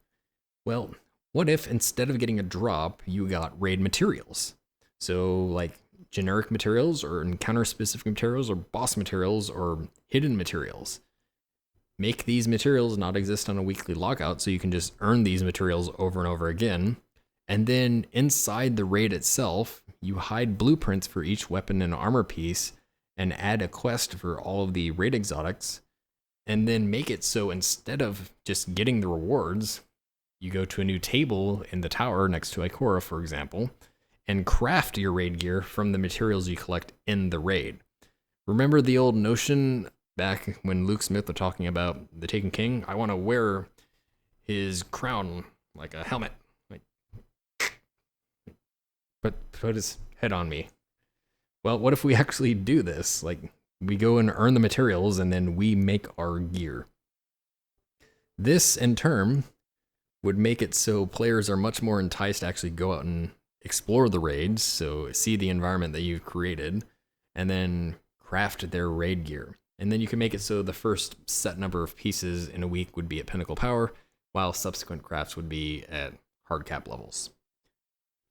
Well, what if instead of getting a drop, you got raid materials? So, like generic materials, or encounter specific materials, or boss materials, or hidden materials. Make these materials not exist on a weekly logout so you can just earn these materials over and over again. And then inside the raid itself, you hide blueprints for each weapon and armor piece and add a quest for all of the raid exotics. And then make it so instead of just getting the rewards, you go to a new table in the tower next to Ikora, for example, and craft your raid gear from the materials you collect in the raid. Remember the old notion back when Luke Smith was talking about the Taken King? I want to wear his crown like a helmet. Like, put his head on me. Well, what if we actually do this? Like, we go and earn the materials and then we make our gear. This, in turn, would make it so players are much more enticed to actually go out and explore the raids, so see the environment that you've created, and then craft their raid gear. And then you can make it so the first set number of pieces in a week would be at Pinnacle Power, while subsequent crafts would be at hard cap levels.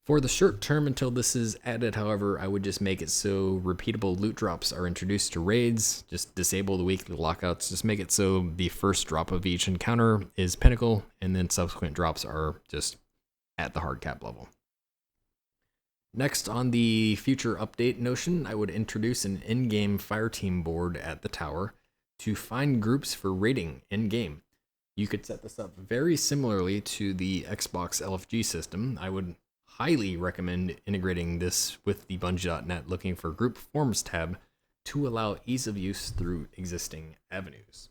For the short term until this is added, however, I would just make it so repeatable loot drops are introduced to raids, just disable the weekly lockouts, just make it so the first drop of each encounter is Pinnacle, and then subsequent drops are just at the hard cap level. Next, on the future update notion, I would introduce an in-game fireteam board at the tower to find groups for raiding in-game. You could set this up very similarly to the Xbox LFG system. I would highly recommend integrating this with the Bungie.net looking for group forms tab to allow ease of use through existing avenues.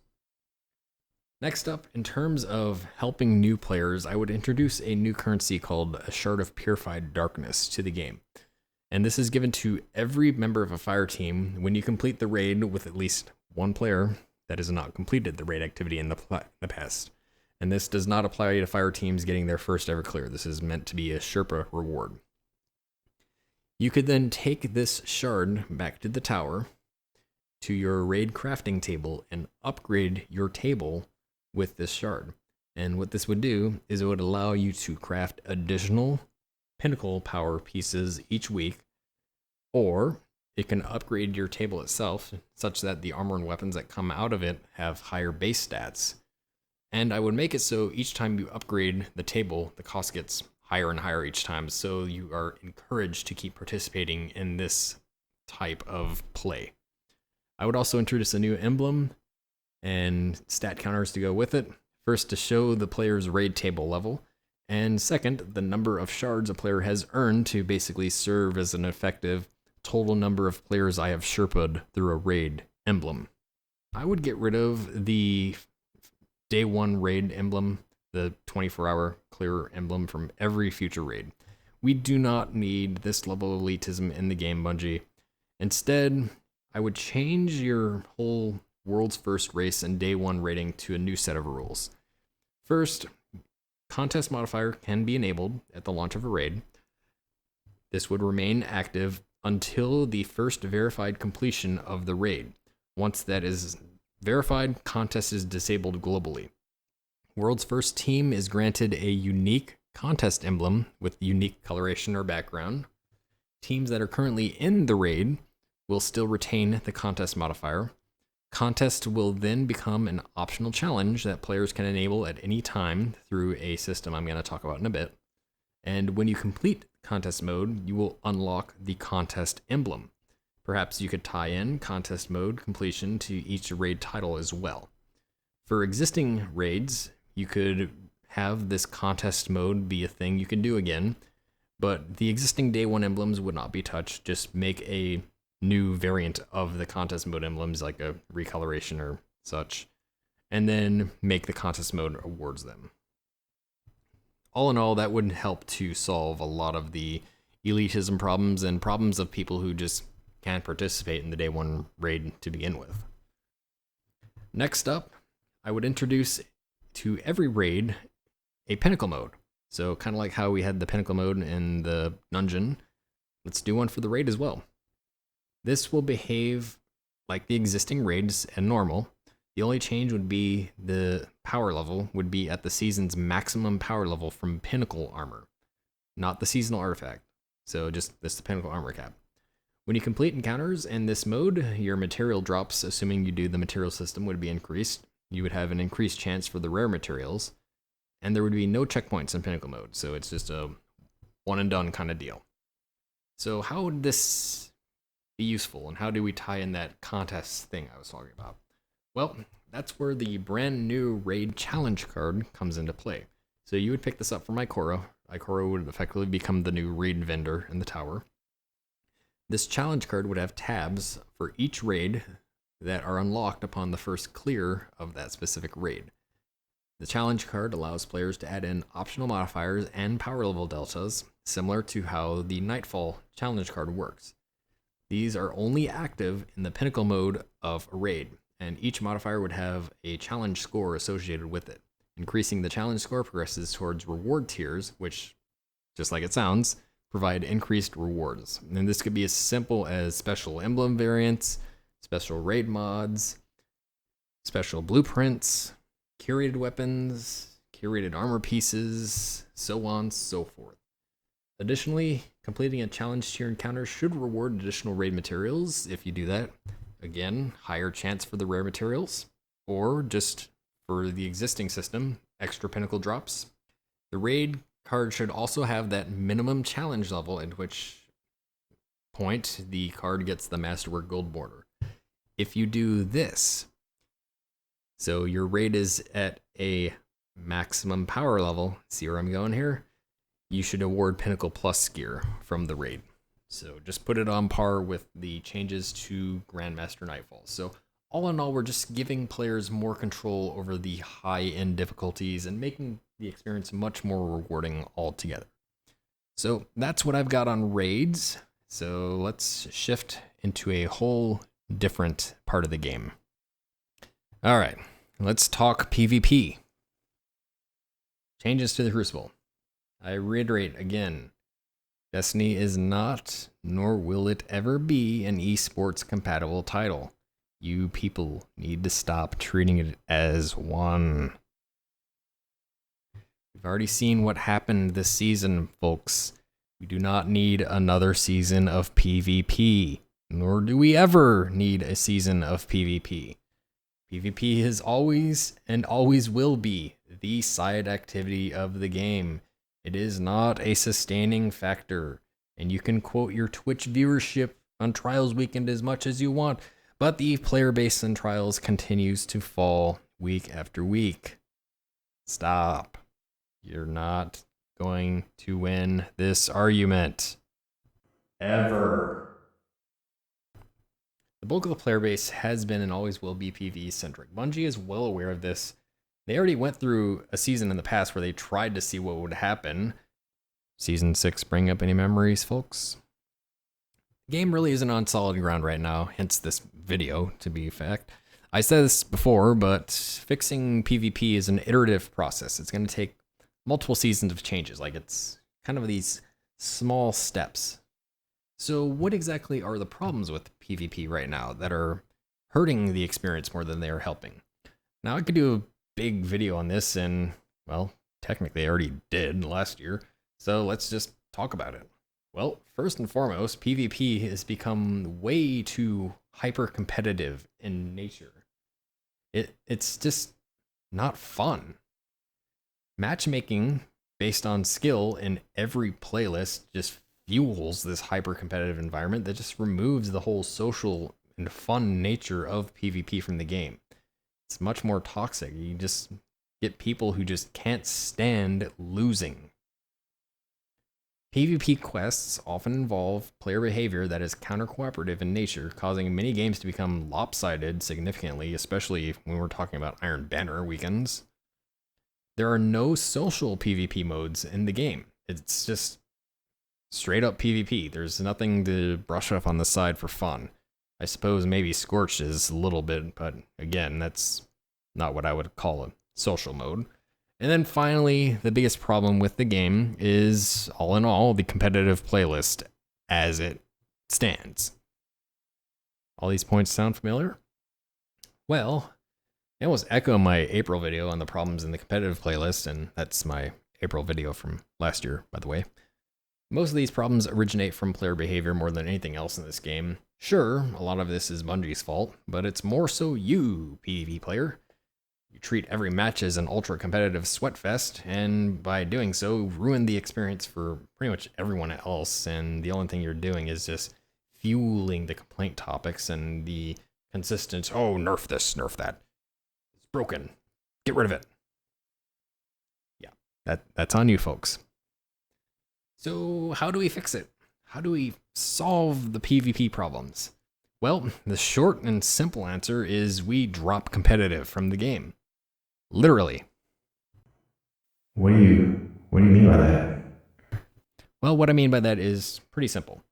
Next up, in terms of helping new players, I would introduce a new currency called a Shard of Purified Darkness to the game. And this is given to every member of a fire team when you complete the raid with at least one player that has not completed the raid activity in the past. And this does not apply to fire teams getting their first ever clear. This is meant to be a Sherpa reward. You could then take this shard back to the tower, to your raid crafting table, and upgrade your table with this shard. And what this would do is it would allow you to craft additional Pinnacle power pieces each week, or it can upgrade your table itself such that the armor and weapons that come out of it have higher base stats. And I would make it so each time you upgrade the table, the cost gets higher and higher each time, so you are encouraged to keep participating in this type of play. I would also introduce a new emblem and stat counters to go with it. First, to show the player's raid table level, and second, the number of shards a player has earned to basically serve as an effective total number of players I have Sherpa'd through a raid emblem. I would get rid of the Day 1 raid emblem, the 24-hour clear emblem from every future raid. We do not need this level of elitism in the game, Bungie. Instead, I would change your whole world's first race and Day 1 rating to a new set of rules. First, contest modifier can be enabled at the launch of a raid. This would remain active until the first verified completion of the raid. Once that is verified, contest is disabled globally. World's first team is granted a unique contest emblem with unique coloration or background. Teams that are currently in the raid will still retain the contest modifier. Contest will then become an optional challenge that players can enable at any time through a system I'm going to talk about in a bit. And when you complete contest mode, you will unlock the contest emblem. Perhaps you could tie in contest mode completion to each raid title as well. For existing raids, you could have this contest mode be a thing you can do again, but the existing Day 1 emblems would not be touched. Just make a new variant of the contest mode emblems, like a recoloration or such, and then make the contest mode awards them. All in all, that would help to solve a lot of the elitism problems and problems of people who just can't participate in the Day 1 raid to begin with. Next up, I would introduce to every raid a Pinnacle mode. So kind of like how we had the Pinnacle mode in the dungeon, let's do one for the raid as well. This will behave like the existing raids and normal. The only change would be the power level would be at the season's maximum power level from Pinnacle armor, not the seasonal artifact. So just this the Pinnacle armor cap. When you complete encounters in this mode, your material drops, assuming you do the material system, would be increased. You would have an increased chance for the rare materials, and there would be no checkpoints in Pinnacle mode, so it's just a one and done kind of deal. So how would this be useful, and how do we tie in that contest thing I was talking about? Well, that's where the brand new raid challenge card comes into play. So you would pick this up from Ikora. Ikora would effectively become the new raid vendor in the tower. This challenge card would have tabs for each raid that are unlocked upon the first clear of that specific raid. The challenge card allows players to add in optional modifiers and power level deltas, similar to how the Nightfall challenge card works. These are only active in the Pinnacle mode of a raid, and each modifier would have a challenge score associated with it. Increasing the challenge score progresses towards reward tiers, which, just like it sounds, provide increased rewards. And this could be as simple as special emblem variants, special raid mods, special blueprints, curated weapons, curated armor pieces, so on and so forth. Additionally, completing a challenge tier encounter should reward additional raid materials. If you do that, again, higher chance for the rare materials, or just for the existing system, extra Pinnacle drops. The raid card should also have that minimum challenge level, at which point the card gets the Masterwork Gold border. If you do this, so your raid is at a maximum power level, see where I'm going here? You should award Pinnacle Plus gear from the raid. So just put it on par with the changes to Grandmaster Nightfalls. So all in all, we're just giving players more control over the high-end difficulties and making the experience much more rewarding altogether. So that's what I've got on raids. So let's shift into a whole different part of the game. All right, let's talk PvP. Changes to the Crucible. I reiterate again, Destiny is not, nor will it ever be, an esports compatible title. You people need to stop treating it as one. We've already seen what happened this season, folks. We do not need another season of PvP, nor do we ever need a season of PvP. PvP is always and always will be the side activity of the game. It is not a sustaining factor, and you can quote your Twitch viewership on Trials Weekend as much as you want, but the player base in Trials continues to fall week after week. Stop. You're not going to win this argument. Ever. The bulk of the player base has been and always will be PvE-centric. Bungie is well aware of this. They already went through a season in the past where they tried to see what would happen. Season 6 bring up any memories, folks? The game really isn't on solid ground right now, hence this video, to be fact. I said this before, but fixing PvP is an iterative process. It's going to take multiple seasons of changes. Like, it's kind of these small steps. So what exactly are the problems with PvP right now that are hurting the experience more than they are helping? Now, I could do a big video on this, and, well, technically I already did last year, so let's just talk about it. Well, first and foremost, PvP has become way too hyper-competitive in nature. It's just not fun. Matchmaking based on skill in every playlist just fuels this hyper-competitive environment that just removes the whole social and fun nature of PvP from the game. It's much more toxic. You just get people who just can't stand losing. PvP quests often involve player behavior that is counter-cooperative in nature, causing many games to become lopsided significantly, especially when we're talking about Iron Banner weekends. There are no social PvP modes in the game. It's just straight up PvP. There's nothing to brush up on the side for fun. I suppose maybe Scorched is a little bit, but again, that's not what I would call a social mode. And then finally, the biggest problem with the game is, all in all, the competitive playlist as it stands. All these points sound familiar? Well, they almost echo my April video on the problems in the competitive playlist, and that's my April video from last year, by the way. Most of these problems originate from player behavior more than anything else in this game. Sure, a lot of this is Bungie's fault, but it's more so you, PvP player. You treat every match as an ultra-competitive sweatfest, and by doing so, ruin the experience for pretty much everyone else, and the only thing you're doing is just fueling the complaint topics and the consistent, oh, nerf this, nerf that. It's broken. Get rid of it. Yeah, that's on you, folks. So how do we fix it? How do we solve the PvP problems? Well, the short and simple answer is we drop competitive from the game. Literally. What do you mean by that? Well, what I mean by that is pretty simple.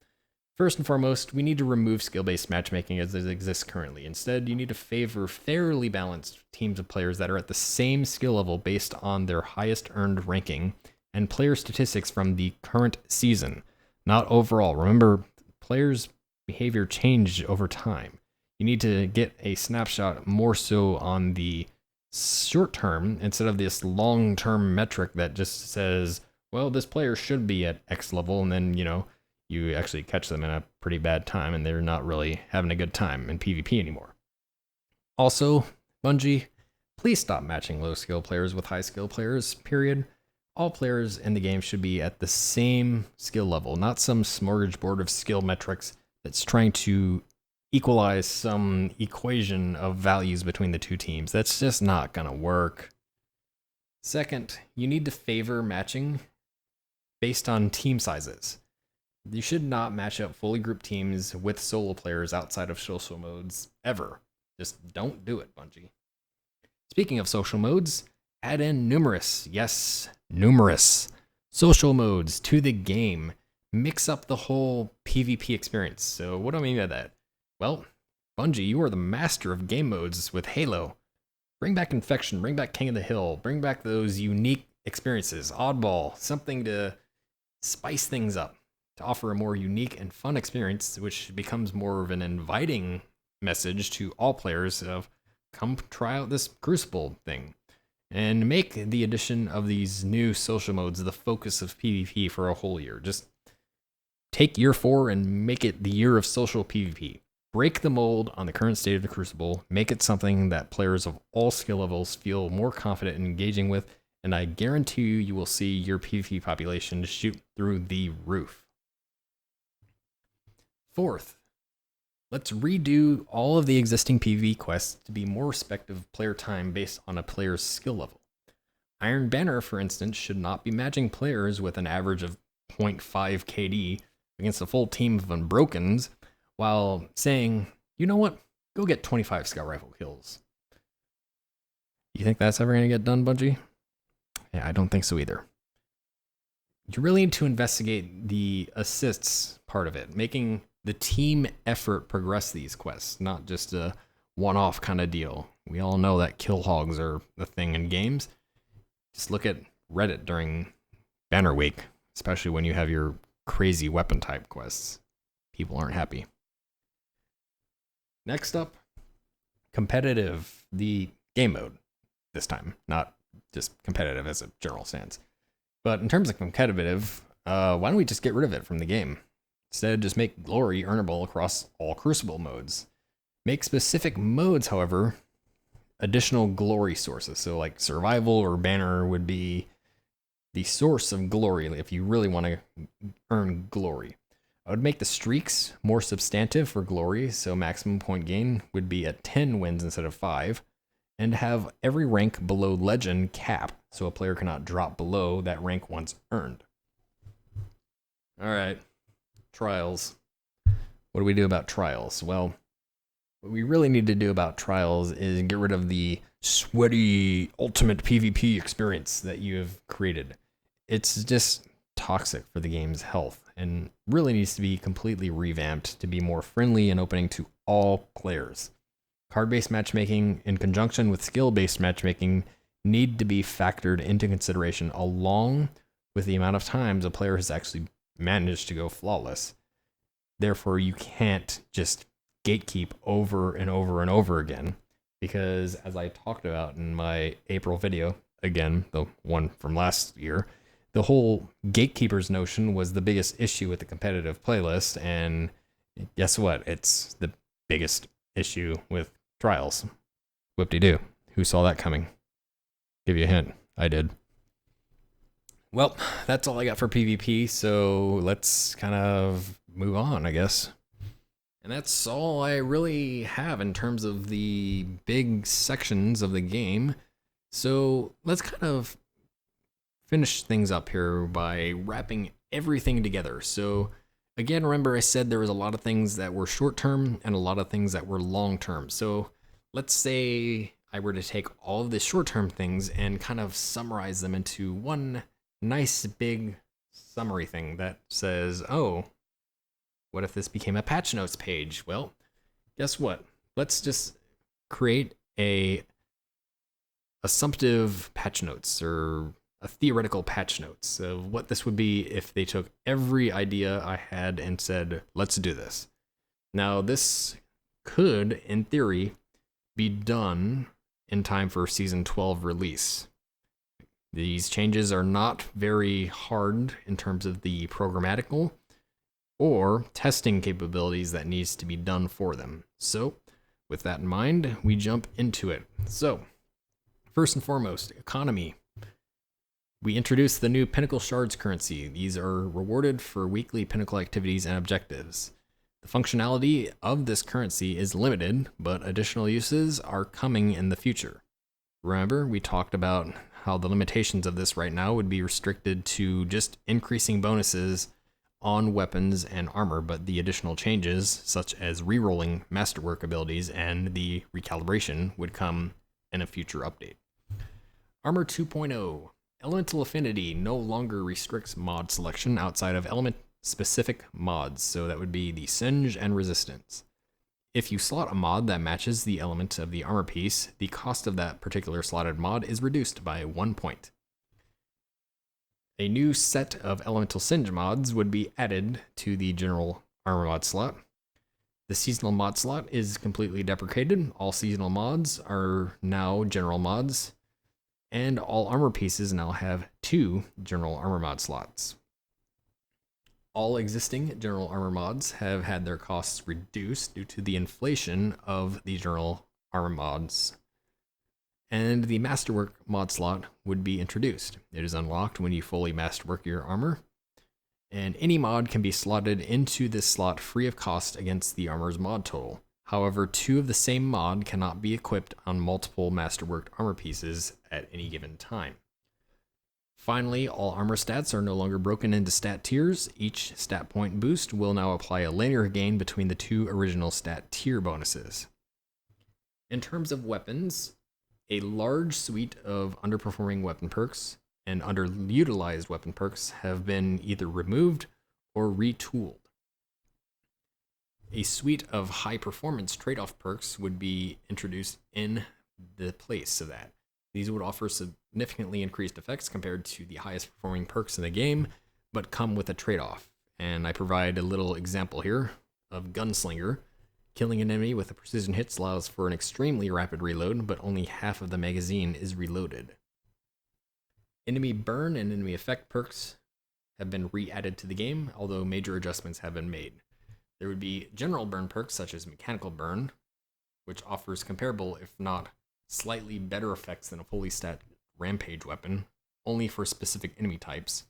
First and foremost, we need to remove skill-based matchmaking as it exists currently. Instead, you need to favor fairly balanced teams of players that are at the same skill level based on their highest earned ranking and player statistics from the current season, not overall. Remember, players' behavior changed over time. You need to get a snapshot more so on the short term instead of this long-term metric that just says, well, this player should be at X level, and then, you actually catch them in a pretty bad time and they're not really having a good time in PvP anymore. Also, Bungie, please stop matching low skill players with high skill players, period. All players in the game should be at the same skill level, not some smorgasbord of skill metrics that's trying to equalize some equation of values between the two teams. That's just not going to work. Second, you need to favor matching based on team sizes. You should not match up fully grouped teams with solo players outside of social modes ever. Just don't do it, Bungie. Speaking of social modes, add in numerous social modes to the game. Mix up the whole PvP experience. So what do I mean by that? Well, Bungie, you are the master of game modes with Halo. Bring back Infection, bring back King of the Hill, bring back those unique experiences, oddball, something to spice things up, to offer a more unique and fun experience, which becomes more of an inviting message to all players of, come try out this Crucible thing. And make the addition of these new social modes the focus of PvP for a whole year. Just take year 4 and make it the year of social PvP. Break the mold on the current state of the Crucible. Make it something that players of all skill levels feel more confident in engaging with. And I guarantee you will see your PvP population shoot through the roof. Fourth, let's redo all of the existing PvE quests to be more respective of player time based on a player's skill level. Iron Banner, for instance, should not be matching players with an average of 0.5 KD against a full team of Unbrokens, while saying, you know what, go get 25 scout rifle kills. You think that's ever going to get done, Bungie? Yeah, I don't think so either. You really need to investigate the assists part of it, making the team effort progress these quests, not just a one-off kind of deal. We all know that kill hogs are the thing in games. Just look at Reddit during Banner Week, especially when you have your crazy weapon type quests. People aren't happy. Next up, competitive, the game mode this time, not just competitive as a general sense. But in terms of competitive, why don't we just get rid of it from the game? Instead, just make glory earnable across all Crucible modes. Make specific modes, however, additional glory sources. So like survival or banner would be the source of glory if you really want to earn glory. I would make the streaks more substantive for glory, so maximum point gain would be at 10 wins instead of 5, and have every rank below legend cap, so a player cannot drop below that rank once earned. Alright, trials. What do we do about trials? Well, what we really need to do about trials is get rid of the sweaty ultimate PvP experience that you have created. It's just toxic for the game's health and really needs to be completely revamped to be more friendly and opening to all players. Card-based matchmaking in conjunction with skill-based matchmaking need to be factored into consideration along with the amount of times a player has actually managed to go flawless. Therefore, you can't just gatekeep over and over and over again, because as I talked about in my April video, again, the one from last year, the whole gatekeepers notion was the biggest issue with the competitive playlist, and guess what? It's the biggest issue with trials. Whoop-de-doo. Who saw that coming? Give you a hint. I did. Well, that's all I got for PvP, so let's kind of move on, I guess. And that's all I really have in terms of the big sections of the game. So let's kind of finish things up here by wrapping everything together. So again, remember I said there was a lot of things that were short-term and a lot of things that were long-term. So let's say I were to take all of the short-term things and kind of summarize them into one nice big summary thing that says, oh, what if this became a patch notes page? Well, guess what? Let's just create a assumptive patch notes, or a theoretical patch notes of what this would be if they took every idea I had and said, let's do this. Now, this could, in theory, be done in time for Season 12 release. These changes are not very hard in terms of the programmatical or testing capabilities that needs to be done for them. So, with that in mind, we jump into it. So, first and foremost, economy. We introduced the new Pinnacle Shards currency. These are rewarded for weekly Pinnacle activities and objectives. The functionality of this currency is limited, but additional uses are coming in the future. Remember, we talked about how the limitations of this right now would be restricted to just increasing bonuses on weapons and armor, but the additional changes, such as rerolling masterwork abilities and the recalibration, would come in a future update. Armor 2.0. Elemental Affinity no longer restricts mod selection outside of element-specific mods, so that would be the Singe and Resistance. If you slot a mod that matches the element of the armor piece, the cost of that particular slotted mod is reduced by 1 point. A new set of Elemental Singe mods would be added to the general armor mod slot. The seasonal mod slot is completely deprecated. All seasonal mods are now general mods, and all armor pieces now have 2 general armor mod slots. All existing general armor mods have had their costs reduced due to the inflation of the general armor mods. And the Masterwork mod slot would be introduced. It is unlocked when you fully masterwork your armor, and any mod can be slotted into this slot free of cost against the armor's mod total. However, 2 of the same mod cannot be equipped on multiple masterworked armor pieces at any given time. Finally, all armor stats are no longer broken into stat tiers. Each stat point boost will now apply a linear gain between the 2 original stat tier bonuses. In terms of weapons, a large suite of underperforming weapon perks and underutilized weapon perks have been either removed or retooled. A suite of high performance trade-off perks would be introduced in the place of that. These would offer significantly increased effects compared to the highest performing perks in the game, but come with a trade-off. And I provide a little example here of Gunslinger. Killing an enemy with a precision hit allows for an extremely rapid reload, but only half of the magazine is reloaded. Enemy burn and enemy effect perks have been re-added to the game, although major adjustments have been made. There would be general burn perks such as mechanical burn, which offers comparable, if not slightly better effects than a fully stat rampage weapon, only for specific enemy types.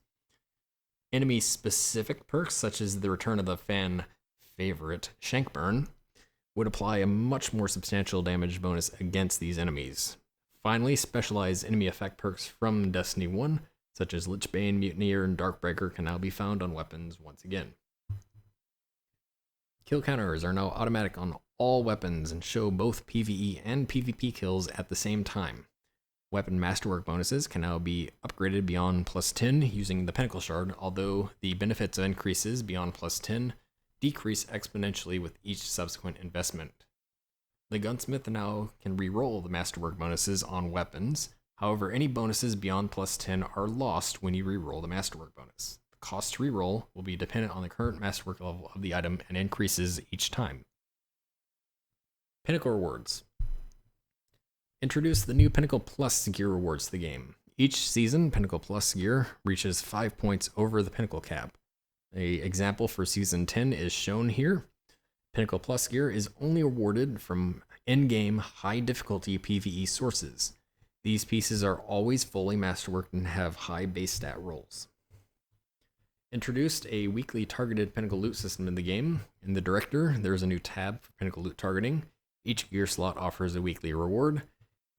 Enemy-specific perks, such as the return of the fan favorite Shank Burn, would apply a much more substantial damage bonus against these enemies. Finally, specialized enemy effect perks from Destiny 1, such as Lichbane, Mutineer, and Darkbreaker, can now be found on weapons once again. Kill counters are now automatic on all weapons and show both PvE and PvP kills at the same time. Weapon masterwork bonuses can now be upgraded beyond plus 10 using the Pinnacle Shard, although the benefits of increases beyond plus 10 decrease exponentially with each subsequent investment. The Gunsmith now can re-roll the masterwork bonuses on weapons. However, any bonuses beyond plus 10 are lost when you reroll the Masterwork bonus. The cost to reroll will be dependent on the current Masterwork level of the item and increases each time. Pinnacle Rewards. Introduce the new Pinnacle Plus gear rewards to the game. Each season, Pinnacle Plus gear reaches 5 points over the Pinnacle cap. An example for Season 10 is shown here. Pinnacle Plus gear is only awarded from in-game high difficulty PvE sources. These pieces are always fully masterworked and have high base stat rolls. Introduced a weekly targeted Pinnacle loot system in the game. In the Director, there is a new tab for Pinnacle loot targeting. Each gear slot offers a weekly reward.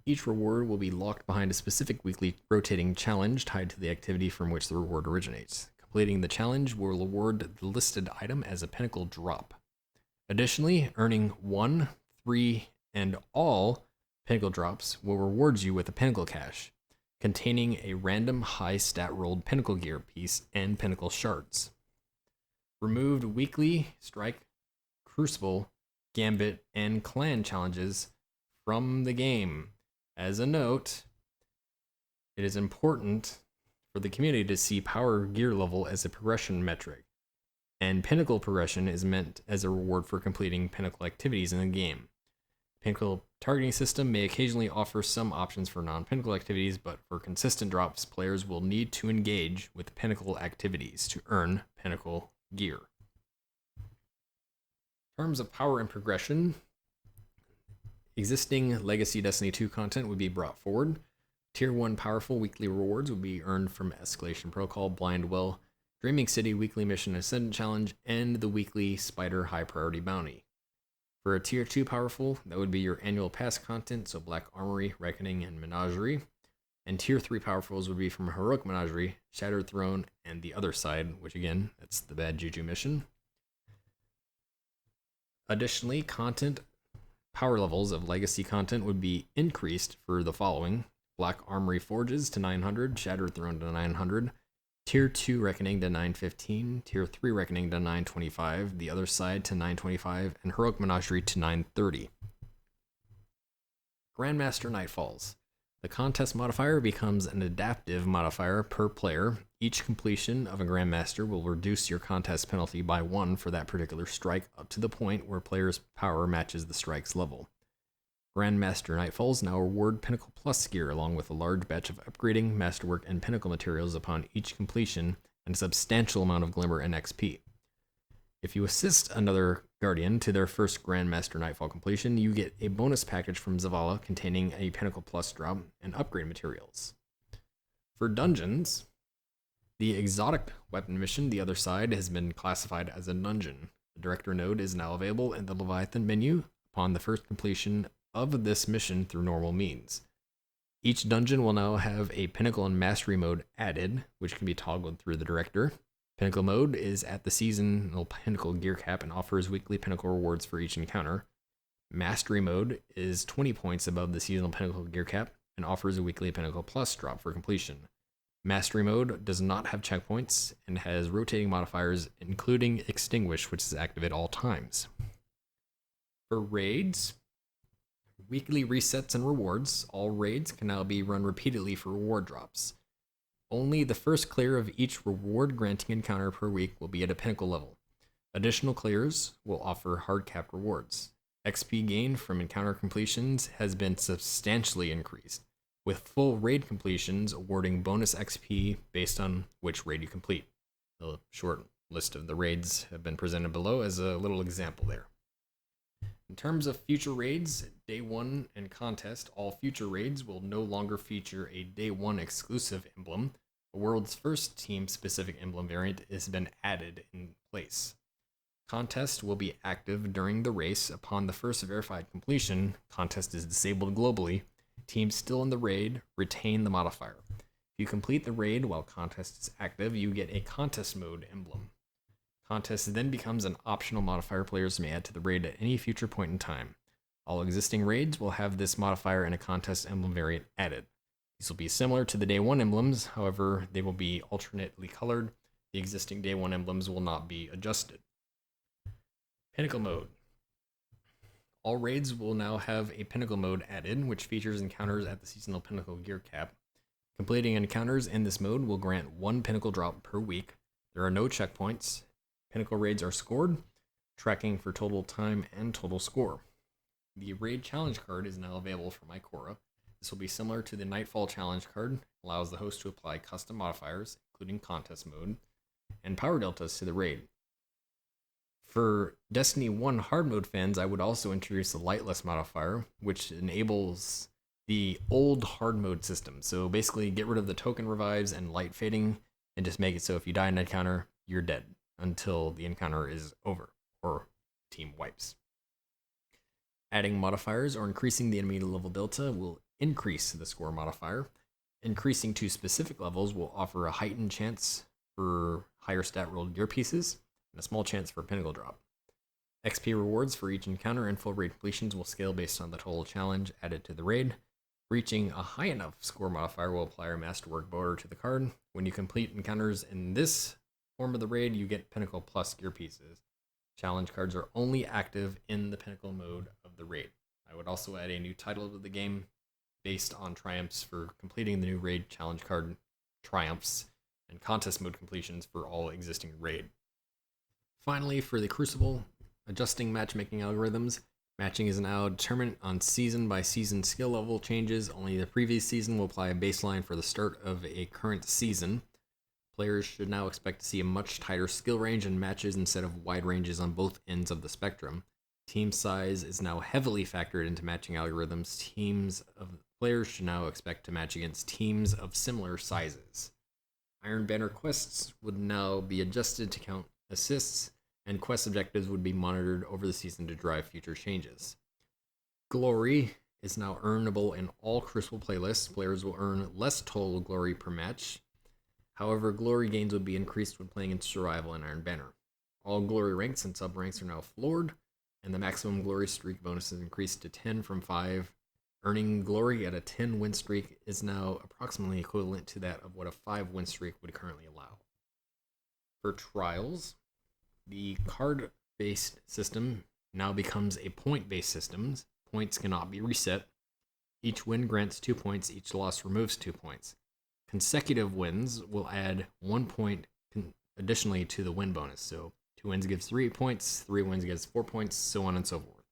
Each reward will be locked behind a specific weekly rotating challenge tied to the activity from which the reward originates. Completing the challenge will award the listed item as a Pinnacle drop. Additionally, earning 1, 3, and all Pinnacle drops will reward you with a Pinnacle cache, containing a random high stat rolled Pinnacle gear piece and Pinnacle shards. Removed weekly Strike, Crucible, Gambit, and Clan challenges from the game. As a note, it is important for the community to see power gear level as a progression metric, and Pinnacle progression is meant as a reward for completing Pinnacle activities in the game. Pinnacle targeting system may occasionally offer some options for non-Pinnacle activities, but for consistent drops, players will need to engage with Pinnacle activities to earn Pinnacle gear. In terms of power and progression, existing Legacy Destiny 2 content would be brought forward. Tier 1 powerful weekly rewards would be earned from Escalation Protocol, Blind Well, Dreaming City Weekly Mission Ascendant Challenge, and the weekly Spider High Priority Bounty. For a Tier 2 powerful, that would be your annual pass content, so Black Armory, Reckoning, and Menagerie. And Tier 3 powerfuls would be from Heroic Menagerie, Shattered Throne, and the Other Side, which again, that's the Bad Juju mission. Additionally, content power levels of Legacy content would be increased for the following: Black Armory Forges to 900, Shattered Throne to 900, Tier 2 Reckoning to 915, Tier 3 Reckoning to 925, The Other Side to 925, and Heroic Menagerie to 930. Grandmaster Nightfalls. The contest modifier becomes an adaptive modifier per player. Each completion of a Grandmaster will reduce your contest penalty by 1 for that particular strike up to the point where player's power matches the strike's level. Grandmaster Nightfalls now reward Pinnacle Plus gear along with a large batch of upgrading, masterwork, and Pinnacle materials upon each completion and a substantial amount of Glimmer and XP. If you assist another Guardian to their first Grandmaster Nightfall completion, you get a bonus package from Zavala containing a Pinnacle Plus drop and upgrade materials. For dungeons, the exotic weapon mission, The Other Side, has been classified as a dungeon. The Director node is now available in the Leviathan menu upon the first completion of this mission through normal means. Each dungeon will now have a Pinnacle and Mastery mode added, which can be toggled through the Director. Pinnacle mode is at the seasonal Pinnacle gear cap and offers weekly Pinnacle rewards for each encounter. Mastery mode is 20 points above the seasonal Pinnacle gear cap and offers a weekly Pinnacle Plus drop for completion. Mastery mode does not have checkpoints and has rotating modifiers, including Extinguish, which is active at all times. For raids, weekly resets and rewards, all raids can now be run repeatedly for reward drops. Only the first clear of each reward-granting encounter per week will be at a Pinnacle level. Additional clears will offer hard-capped rewards. XP gain from encounter completions has been substantially increased, with full raid completions awarding bonus XP based on which raid you complete. A short list of the raids have been presented below as a little example there. In terms of future raids, Day 1 and Contest, all future raids will no longer feature a Day 1 exclusive emblem. The world's first team-specific emblem variant has been added in place. Contest will be active during the race. Upon the first verified completion, Contest is disabled globally. Teams still in the raid retain the modifier. If you complete the raid while Contest is active, you get a Contest mode emblem. Contest then becomes an optional modifier players may add to the raid at any future point in time. All existing raids will have this modifier and a Contest emblem variant added. These will be similar to the Day 1 emblems, however, they will be alternately colored. The existing Day 1 emblems will not be adjusted. Pinnacle mode. All raids will now have a Pinnacle mode added, which features encounters at the seasonal Pinnacle gear cap. Completing encounters in this mode will grant 1 Pinnacle drop per week. There are no checkpoints. Pinnacle raids are scored, tracking for total time and total score. The raid challenge card is now available for Mycora. This will be similar to the Nightfall challenge card, allows the host to apply custom modifiers, including contest mode, and power deltas to the raid. For Destiny 1 hard mode fans, I would also introduce the lightless modifier, which enables the old hard mode system. So basically get rid of the token revives and light fading and just make it so if you die in an encounter, you're dead until the encounter is over or team wipes. Adding modifiers or increasing the enemy level delta will increase the score modifier. Increasing to specific levels will offer a heightened chance for higher stat rolled gear pieces and a small chance for Pinnacle drop. XP rewards for each encounter and full raid completions will scale based on the total challenge added to the raid. Reaching a high enough score modifier will apply a Masterwork border to the card. When you complete encounters in this form of the raid, you get Pinnacle plus gear pieces. Challenge cards are only active in the Pinnacle mode of the raid. I would also add a new title to the game based on triumphs for completing the new raid challenge card triumphs and contest mode completions for all existing raid. Finally, for the Crucible, adjusting matchmaking algorithms. Matching is now determined on season by season skill level changes. Only the previous season will apply a baseline for the start of a current season. Players should now expect to see a much tighter skill range in matches instead of wide ranges on both ends of the spectrum. Team size is now heavily factored into matching algorithms. Teams of players should now expect to match against teams of similar sizes. Iron Banner quests would now be adjusted to count assists, and quest objectives would be monitored over the season to drive future changes. Glory is now earnable in all Crucible playlists. Players will earn less total glory per match. However, glory gains would be increased when playing in Survival and Iron Banner. All glory ranks and sub-ranks are now floored, and the maximum glory streak bonus is increased to 10 from 5. Earning glory at a 10 win streak is now approximately equivalent to that of what a 5 win streak would currently allow. For trials, the card-based system now becomes a point-based system. Points cannot be reset. Each win grants 2 points, each loss removes 2 points. Consecutive wins will add 1 point additionally to the win bonus. So 2 wins gives 3 points, 3 wins gives 4 points, so on and so forth.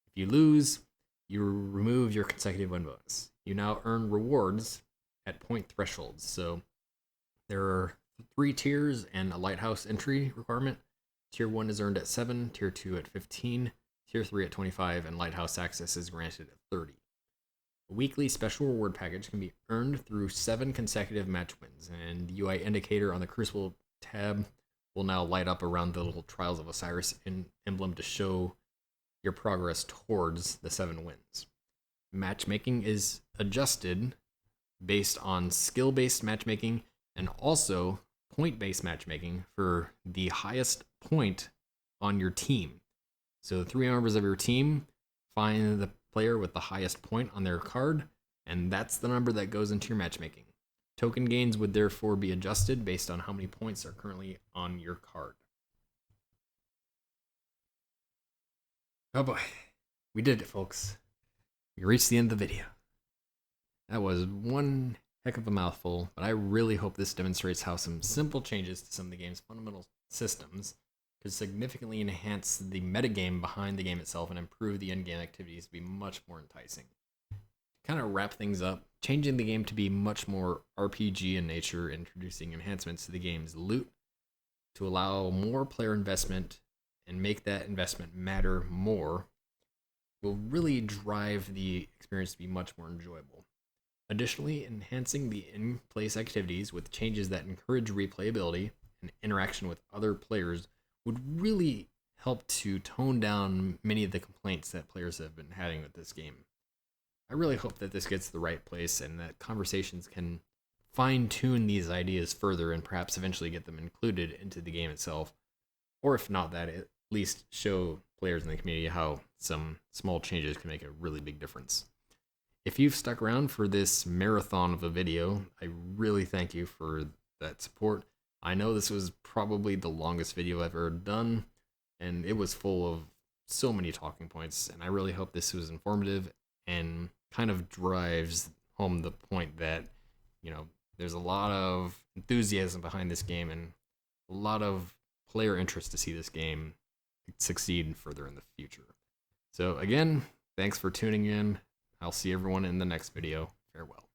If you lose, you remove your consecutive win bonus. You now earn rewards at point thresholds. So there are 3 tiers and a lighthouse entry requirement. Tier 1 is earned at 7, Tier 2 at 15, Tier 3 at 25, and Lighthouse access is granted at 30. A weekly special reward package can be earned through 7 consecutive match wins, and the UI indicator on the Crucible tab will now light up around the little Trials of Osiris emblem to show your progress towards the 7 wins. Matchmaking is adjusted based on skill-based matchmaking and also point-based matchmaking for the highest point on your team. So 3 members of your team find the player with the highest point on their card, and that's the number that goes into your matchmaking. Token gains would therefore be adjusted based on how many points are currently on your card. Oh boy, we did it, folks. We reached the end of the video. That was one heck of a mouthful, but I really hope this demonstrates how some simple changes to some of the game's fundamental systems could significantly enhance the metagame behind the game itself and improve the in-game activities to be much more enticing. To kind of wrap things up, changing the game to be much more RPG in nature, introducing enhancements to the game's loot to allow more player investment and make that investment matter more will really drive the experience to be much more enjoyable. Additionally, enhancing the in-place activities with changes that encourage replayability and interaction with other players would really help to tone down many of the complaints that players have been having with this game. I really hope that this gets to the right place and that conversations can fine-tune these ideas further and perhaps eventually get them included into the game itself, or if not that, at least show players in the community how some small changes can make a really big difference. If you've stuck around for this marathon of a video, I really thank you for that support. I know this was probably the longest video I've ever done, and it was full of so many talking points, and I really hope this was informative and kind of drives home the point that, you know, there's a lot of enthusiasm behind this game and a lot of player interest to see this game succeed further in the future. So again, thanks for tuning in. I'll see everyone in the next video. Farewell.